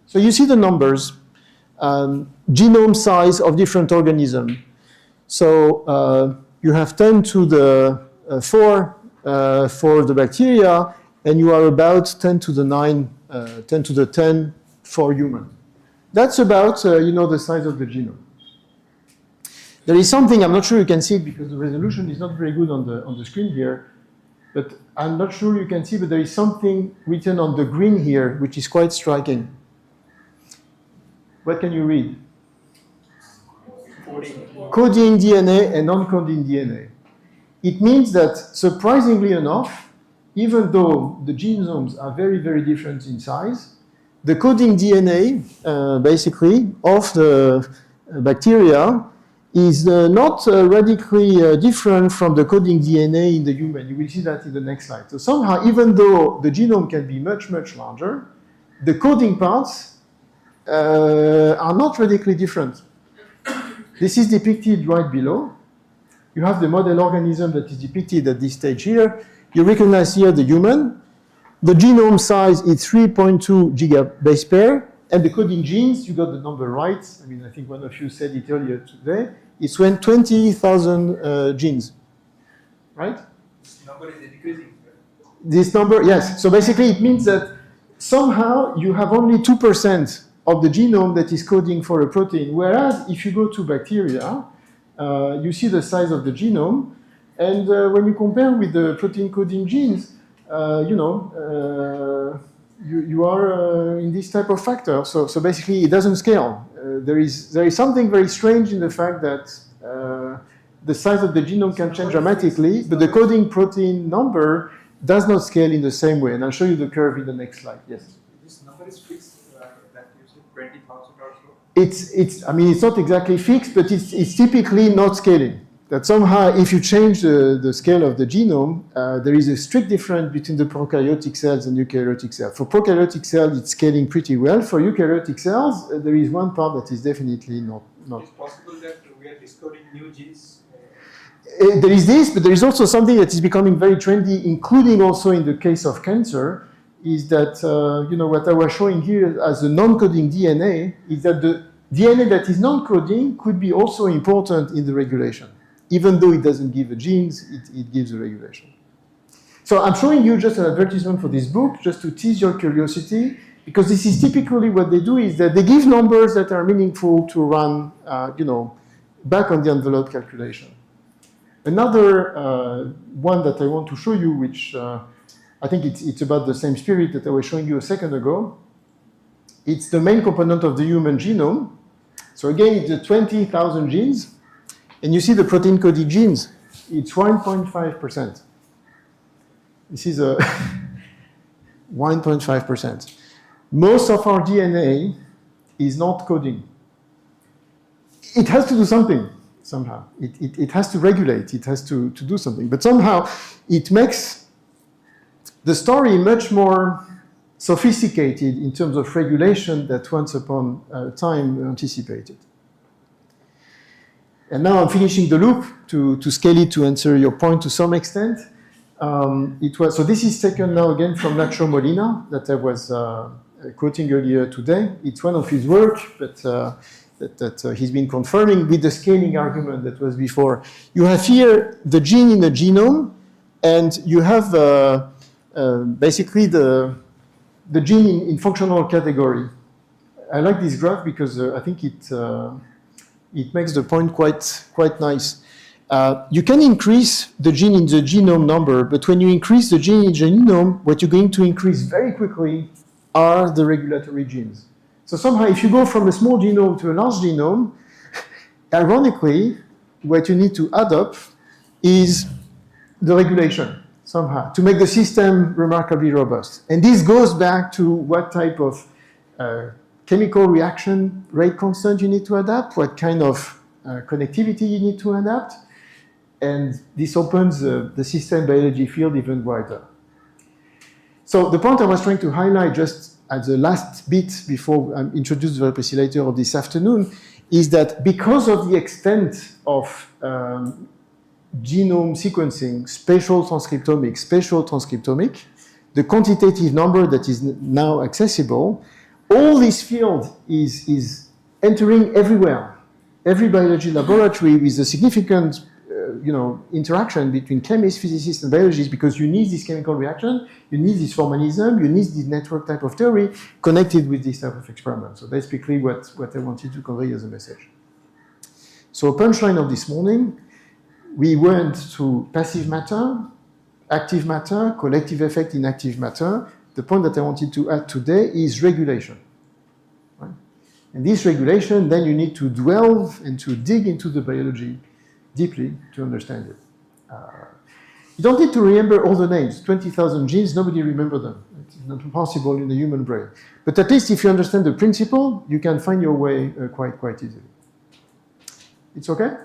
So you see the numbers, genome size of different organisms. So you have 10 to the 4 for the bacteria, and you are about 10 to the 9, 10 to the 10 for human. That's about, the size of the genome. There is something, I'm not sure you can see it because the resolution is not very good on the screen here, but I'm not sure you can see, but there is something written on the green here, which is quite striking. What can you read? Coding DNA and non-coding DNA. It means that, surprisingly enough, even though the genomes are very, very different in size, the coding DNA, basically, of the bacteria is not radically different from the coding DNA in the human. You will see that in the next slide. So somehow, even though the genome can be much, much larger, the coding parts are not radically different. This is depicted right below. You have the model organism that is depicted at this stage here. You recognize here the human. The genome size is 3.2 gigabase pair. And the coding genes, you got the number right. I mean, I think one of you said it earlier today. It's 20,000 genes, right? This number is decreasing. This number, yes. So basically, it means that somehow you have only 2% of the genome that is coding for a protein. Whereas if you go to bacteria, you see the size of the genome. And when you compare with the protein coding genes, you are in this type of factor. So basically, it doesn't scale. There is something very strange in the fact that the size of the genome can change dramatically, but the coding protein number does not scale in the same way. And I'll show you the curve in the next slide. Yes. This number is fixed. That gives you 20,000 or so. It's. I mean, it's not exactly fixed, but it's typically not scaling. That somehow, if you change the scale of the genome, there is a strict difference between the prokaryotic cells and eukaryotic cells. For prokaryotic cells, it's scaling pretty well. For eukaryotic cells, there is one part that is definitely not. It's possible that we are discovering new genes. There is this, but there is also something that is becoming very trendy, including also in the case of cancer, is that, what I was showing here as a non-coding DNA, is that the DNA that is non-coding could be also important in the regulation. Even though it doesn't give the genes, it gives the regulation. So I'm showing you just an advertisement for this book, just to tease your curiosity, because this is typically what they do, is that they give numbers that are meaningful to run, back on the envelope calculation. Another one that I want to show you, which I think it's about the same spirit that I was showing you a second ago. It's the main component of the human genome. So again, it's the 20,000 genes. And you see the protein-coded genes, it's 1.5%. This is a 1.5%. Most of our DNA is not coding. It has to do something, somehow. It has to regulate, it has to do something. But somehow, it makes the story much more sophisticated in terms of regulation that once upon a time anticipated. And now I'm finishing the loop to scale it to answer your point to some extent. So this is taken now again from Nacho Molina that I was quoting earlier today. It's one of his work, but that he's been confirming with the scaling argument that was before. You have here the gene in the genome, and you have basically the gene in functional category. I like this graph because I think it makes the point quite nice. You can increase the gene in the genome number, but when you increase the gene in the genome, what you're going to increase very quickly are the regulatory genes. So somehow, if you go from a small genome to a large genome, ironically, what you need to add up is the regulation, somehow, to make the system remarkably robust. And this goes back to what type of chemical reaction rate constant you need to adapt, what kind of connectivity you need to adapt, and this opens the system biology field even wider. So the point I was trying to highlight just at the last bit before I introduce the replicator of this afternoon is that because of the extent of genome sequencing, spatial transcriptomic, the quantitative number that is now accessible, all this field is entering everywhere. Every biology laboratory with a significant interaction between chemists, physicists, and biologists, because you need this chemical reaction, you need this formalism, you need this network type of theory connected with this type of experiment. So that's basically what I wanted to convey as a message. So punchline of this morning, we went to passive matter, active matter, collective effect in active matter. The point that I wanted to add today is regulation. Right? And this regulation, then you need to delve and to dig into the biology deeply to understand it. You don't need to remember all the names. 20,000 genes, nobody remembers them. It's not possible in the human brain. But at least if you understand the principle, you can find your way quite easily. It's okay?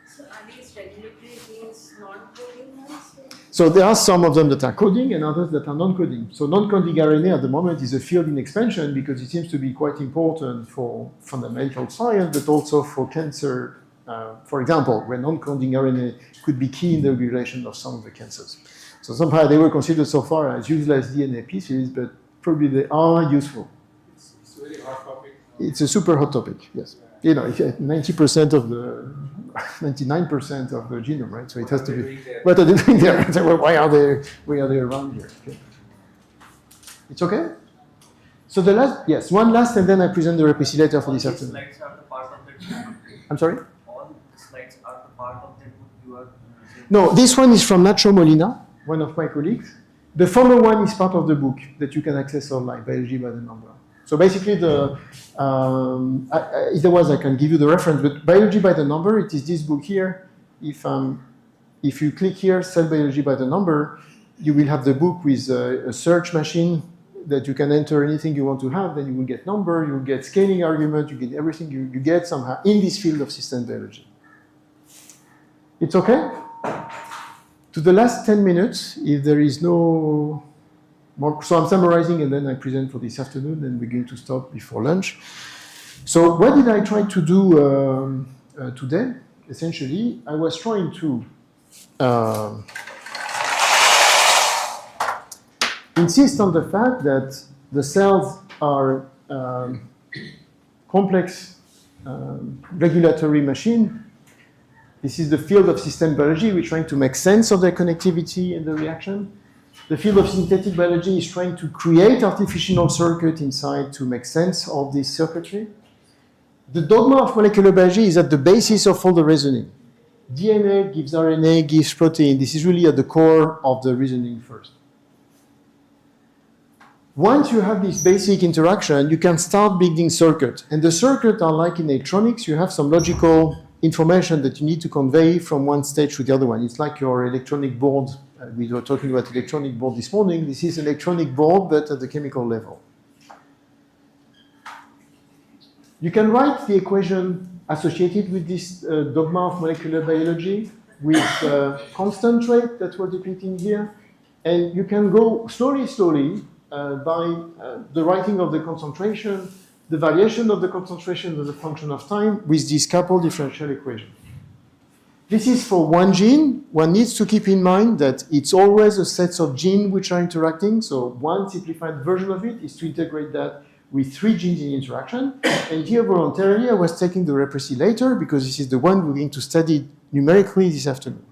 So are these regulatory genes non-coding ones? So there are some of them that are coding and others that are non-coding. So non-coding RNA at the moment is a field in expansion because it seems to be quite important for fundamental science, but also for cancer. For example, where non-coding RNA could be key in the regulation of some of the cancers. So somehow they were considered so far as useless DNA pieces, but probably they are useful. It's a very hot topic. It's a super hot topic, yes. 90% of the 99% of the genome, right? So it has to be. What are they doing there? Why are they around here? Okay. It's okay. So the last, yes, one last, and then I present the replicator for this afternoon. Slides are the part of that. I'm sorry. All the slides are the part of that book you are. No, this one is from Nacho Molina, one of my colleagues. The former one is part of the book that you can access online, Biology by the Number. So basically, if there was, I can give you the reference, but Biology by the Number, it is this book here. If you click here, Cell Biology by the Number, you will have the book with a search machine that you can enter anything you want to have, then you will get number, you will get scaling argument, you get everything you get somehow in this field of system biology. It's okay? To the last 10 minutes, if there is no more, so I'm summarizing and then I present for this afternoon and we're going to stop before lunch. So what did I try to do today? Essentially, I was trying to insist on the fact that the cells are complex regulatory machine. This is the field of system biology. We're trying to make sense of their connectivity and the reaction. The field of synthetic biology is trying to create artificial circuit inside to make sense of this circuitry. The dogma of molecular biology is at the basis of all the reasoning. DNA gives RNA, gives protein. This is really at the core of the reasoning first. Once you have this basic interaction, you can start building circuits. And the circuits are like in electronics. You have some logical information that you need to convey from one stage to the other one. It's like your electronic board. We were talking about electronic board this morning. This is an electronic board, but at the chemical level. You can write the equation associated with this dogma of molecular biology with constant rate that we're depicting here. And you can go slowly, by the writing of the concentration, the variation of the concentration as a function of time with this coupled differential equation. This is for one gene. One needs to keep in mind that it's always a set of genes which are interacting. So one simplified version of it is to integrate that with 3 genes in interaction. And here voluntarily, I was taking the repressilator because this is the one we're going to study numerically this afternoon.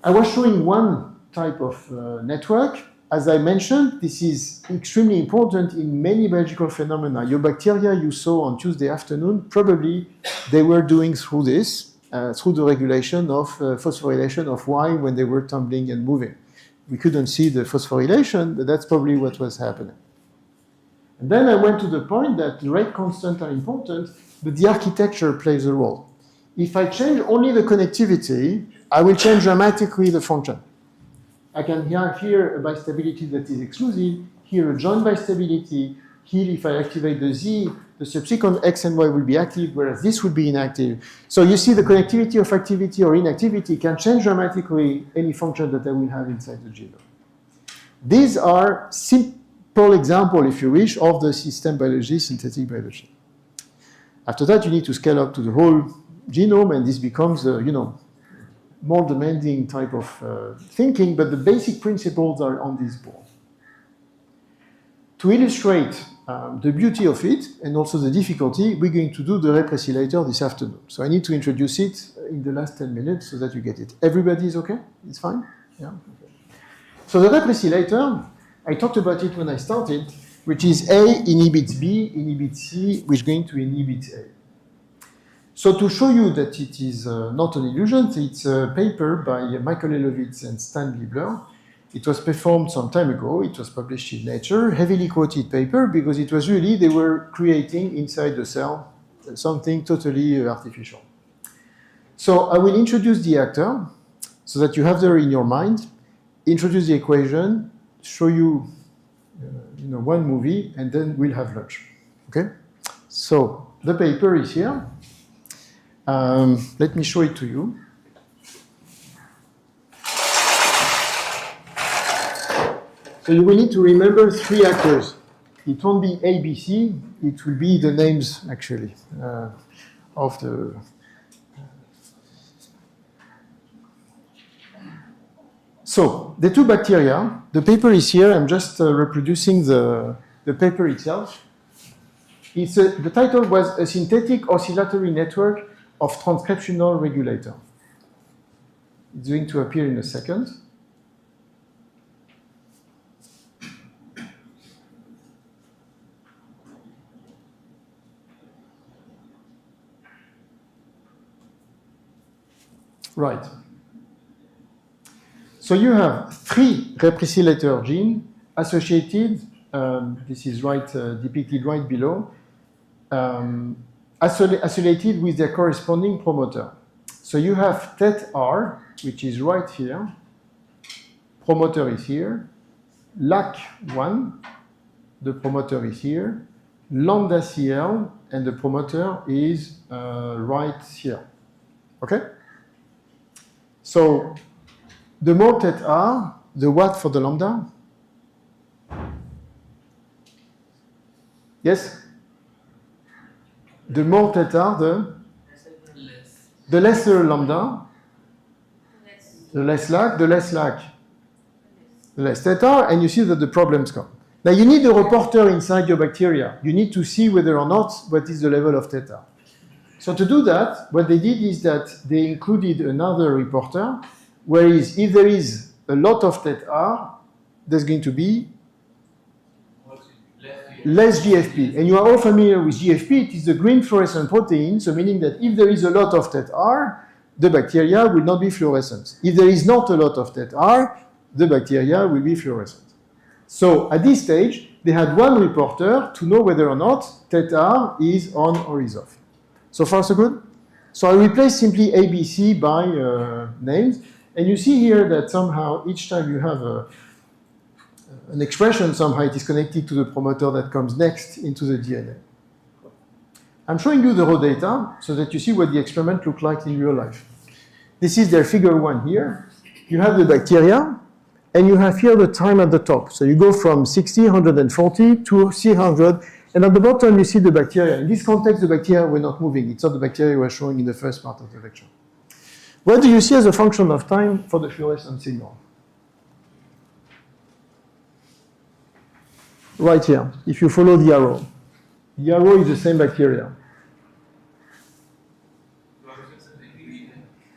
I was showing one type of network. As I mentioned, this is extremely important in many biological phenomena. Your bacteria you saw on Tuesday afternoon, probably they were doing through this, through the regulation of phosphorylation of Y when they were tumbling and moving. We couldn't see the phosphorylation, but that's probably what was happening. And then I went to the point that the rate constants are important, but the architecture plays a role. If I change only the connectivity, I will change dramatically the function. I can have here a bistability that is exclusive, here a joint bistability, here if I activate the Z, the subsequent X and Y will be active, whereas this would be inactive. So you see the connectivity of activity or inactivity can change dramatically any function that I will have inside the genome. These are simple examples, if you wish, of the system biology, synthetic biology. After that, you need to scale up to the whole genome, and this becomes, more demanding type of thinking, but the basic principles are on this board. To illustrate the beauty of it and also the difficulty, we're going to do the repressilator this afternoon. So I need to introduce it in the last 10 minutes so that you get it. Everybody is okay? It's fine? Yeah? Okay. So the repressilator, I talked about it when I started, which is A inhibits B, inhibits C, which is going to inhibit A. So to show you that it is not an illusion, it's a paper by Michael Elovitz and Stan Liebler. It was performed some time ago. It was published in Nature, heavily quoted paper, because it was really, they were creating inside the cell something totally artificial. So I will introduce the actor so that you have there in your mind, introduce the equation, show you one movie, and then we'll have lunch. Okay? So the paper is here. Let me show it to you. So you will need to remember 3 actors. It won't be A, B, C. It will be the names, actually, of the... So the 2 bacteria, the paper is here. I'm just reproducing the paper itself. The title was A Synthetic Oscillatory Network of Transcriptional Regulator. It's going to appear in a second. Right. So you have 3 repressilator genes associated, this is depicted right below, associated with their corresponding promoter. So you have TET-R, which is right here, promoter is here, LAC1, the promoter is here, lambda CL, and the promoter is right here. Okay? So the more TET-R, the what for the lambda? Yes? The more TET-R, the lesser lambda, the less LAC, the less LAC, the less TET-R, and you see that the problems come. Now you need a reporter inside your bacteria. You need to see whether or not what is the level of TET-R. So to do that, what they did is that they included another reporter, whereas if there is a lot of TET-R, there's going to be less GFP. And you are all familiar with GFP. It is the green fluorescent protein, so meaning that if there is a lot of TET-R, the bacteria will not be fluorescent. If there is not a lot of TET-R, the bacteria will be fluorescent. So at this stage, they had one reporter to know whether or not TET-R is on or is off. So far, so good? So I replace simply ABC by names. And you see here that somehow each time you have an expression, somehow it is connected to the promoter that comes next into the DNA. I'm showing you the raw data so that you see what the experiment looked like in real life. This is their figure 1 here. You have the bacteria, and you have here the time at the top. So you go from 60, 140 to 300, and at the bottom you see the bacteria. In this context, the bacteria were not moving. It's not the bacteria we were showing in the first part of the lecture. What do you see as a function of time for the fluorescent signal? Right here, if you follow the arrow is the same bacteria.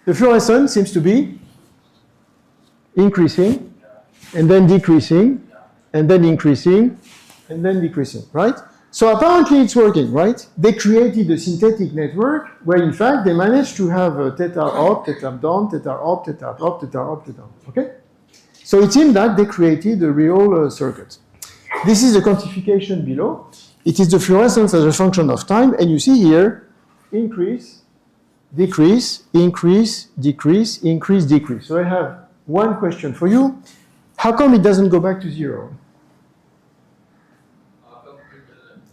The fluorescence seems to be increasing, and then decreasing, and then increasing, and then decreasing, right? So apparently it's working, right? They created a synthetic network where in fact they managed to have a TET-R up, TET-R down, TET-R up, TET-R up, TET-R up, TET-R up, okay? So it seems that they created a real circuit. This is the quantification below. It is the fluorescence as a function of time, and you see here, increase, decrease, increase, decrease, increase, decrease. So I have one question for you. How come it doesn't go back to 0?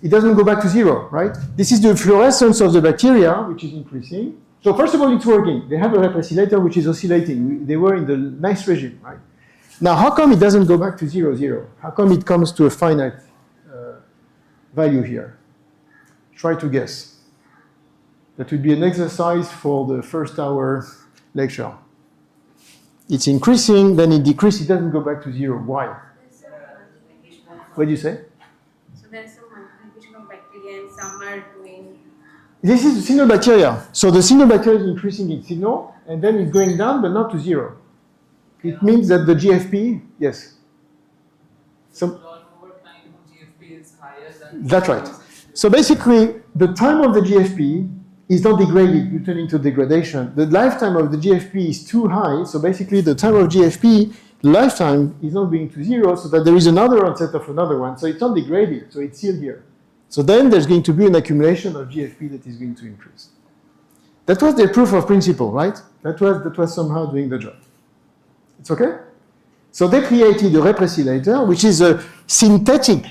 It doesn't go back to 0, right? This is the fluorescence of the bacteria, which is increasing. So first of all, it's working. They have a repressilator which is oscillating. They were in the nice regime, right? Now, how come it doesn't go back to 0, 0? How come it comes to a finite value here? Try to guess. That would be an exercise for the first hour lecture. It's increasing, then it decreases, it doesn't go back to 0. Why? What do you say? So there's some multiplication of bacteria and some are doing... This is the single bacteria. So the single bacteria is increasing its signal, and then it's going down, but not to 0. It means that the GFP, yes. So over time, GFP is higher than... That's right. So basically, the time of the GFP is not degraded, you turn into degradation. The lifetime of the GFP is too high, so basically the time of GFP, lifetime is not going to 0, so that there is another onset of another one, so it's not degraded, so it's still here. So then there's going to be an accumulation of GFP that is going to increase. That was the proof of principle, right? That was somehow doing the job. It's okay? So they created a repressilator, which is a synthetic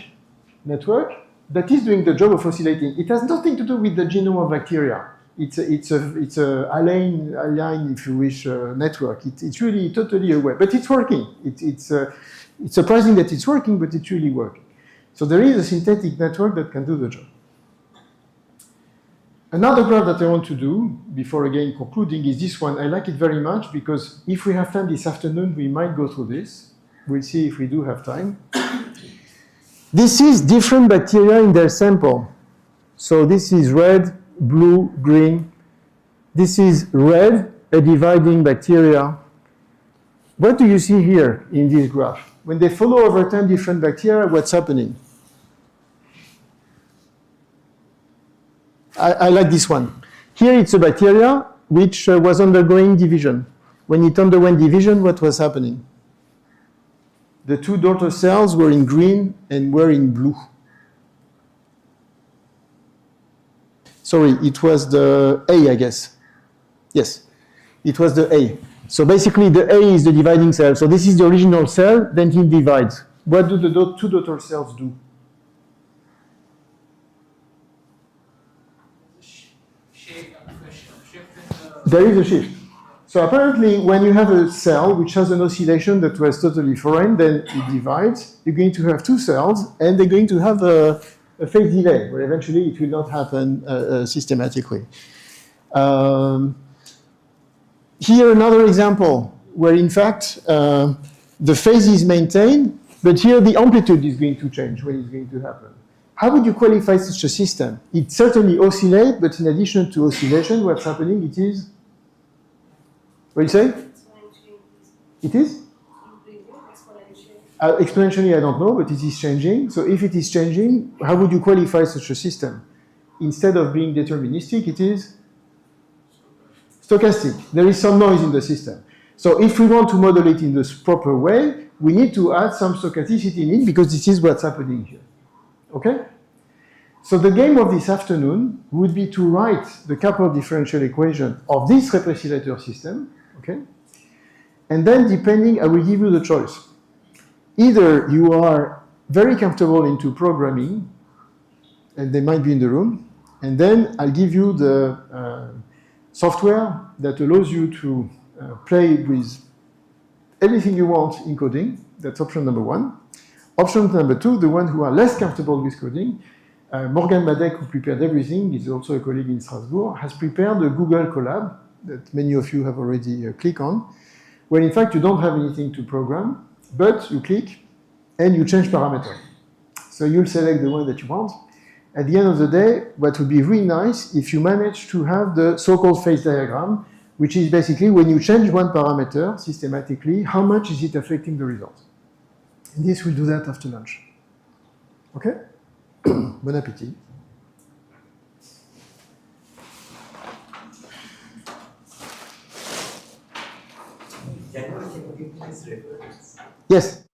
network that is doing the job of oscillating. It has nothing to do with the genome of bacteria. It's a align, if you wish, network. It's really totally aware, but it's working. It's surprising that it's working, but it's really working. So there is a synthetic network that can do the job. Another graph that I want to do, before again concluding, is this one. I like it very much because if we have time this afternoon, we might go through this. We'll see if we do have time. This is different bacteria in their sample. So this is red, blue, green. This is red, a dividing bacteria. What do you see here in this graph? When they follow over time different bacteria, what's happening? I like this one. Here it's a bacteria which was undergoing division. When it underwent division, what was happening? the two daughter cells were in green and were in blue. Sorry, it was the A, I guess. Yes, it was the A. So basically the A is the dividing cell. So this is the original cell, then it divides. What do the two daughter cells do? Shift in the. There is a shift. So apparently when you have a cell which has an oscillation that was totally foreign, then it divides. You're going to have two cells and they're going to have a phase delay, where eventually it will not happen systematically. Here another example where in fact the phase is maintained, but here the amplitude is going to change when it's going to happen. How would you qualify such a system? It certainly oscillates, but in addition to oscillation, what's happening, it is, what do you say? It is? Exponentially, I don't know, but it is changing. So if it is changing, how would you qualify such a system? Instead of being deterministic, it is stochastic. There is some noise in the system. So if we want to model it in this proper way, we need to add some stochasticity in it because this is what's happening here. Okay? So the game of this afternoon would be to write the Kaplan differential equation of this repressilator system, okay? And then depending, I will give you the choice. Either you are very comfortable into programming, and they might be in the room, and then I'll give you the software that allows you to play with everything you want in coding. That's option number one. Option number two, the one who are less comfortable with coding, Morgan Madec, who prepared everything, is also a colleague in Strasbourg, has prepared a Google Colab that many of you have already clicked on, where in fact you don't have anything to program, but you click and you change parameter. So you'll select the one that you want. At the end of the day, what would be really nice if you manage to have the so-called phase diagram, which is basically when you change one parameter systematically, how much is it affecting the result? And this will do that after lunch. Okay? Bon appétit. Can you give me this reference? Yes.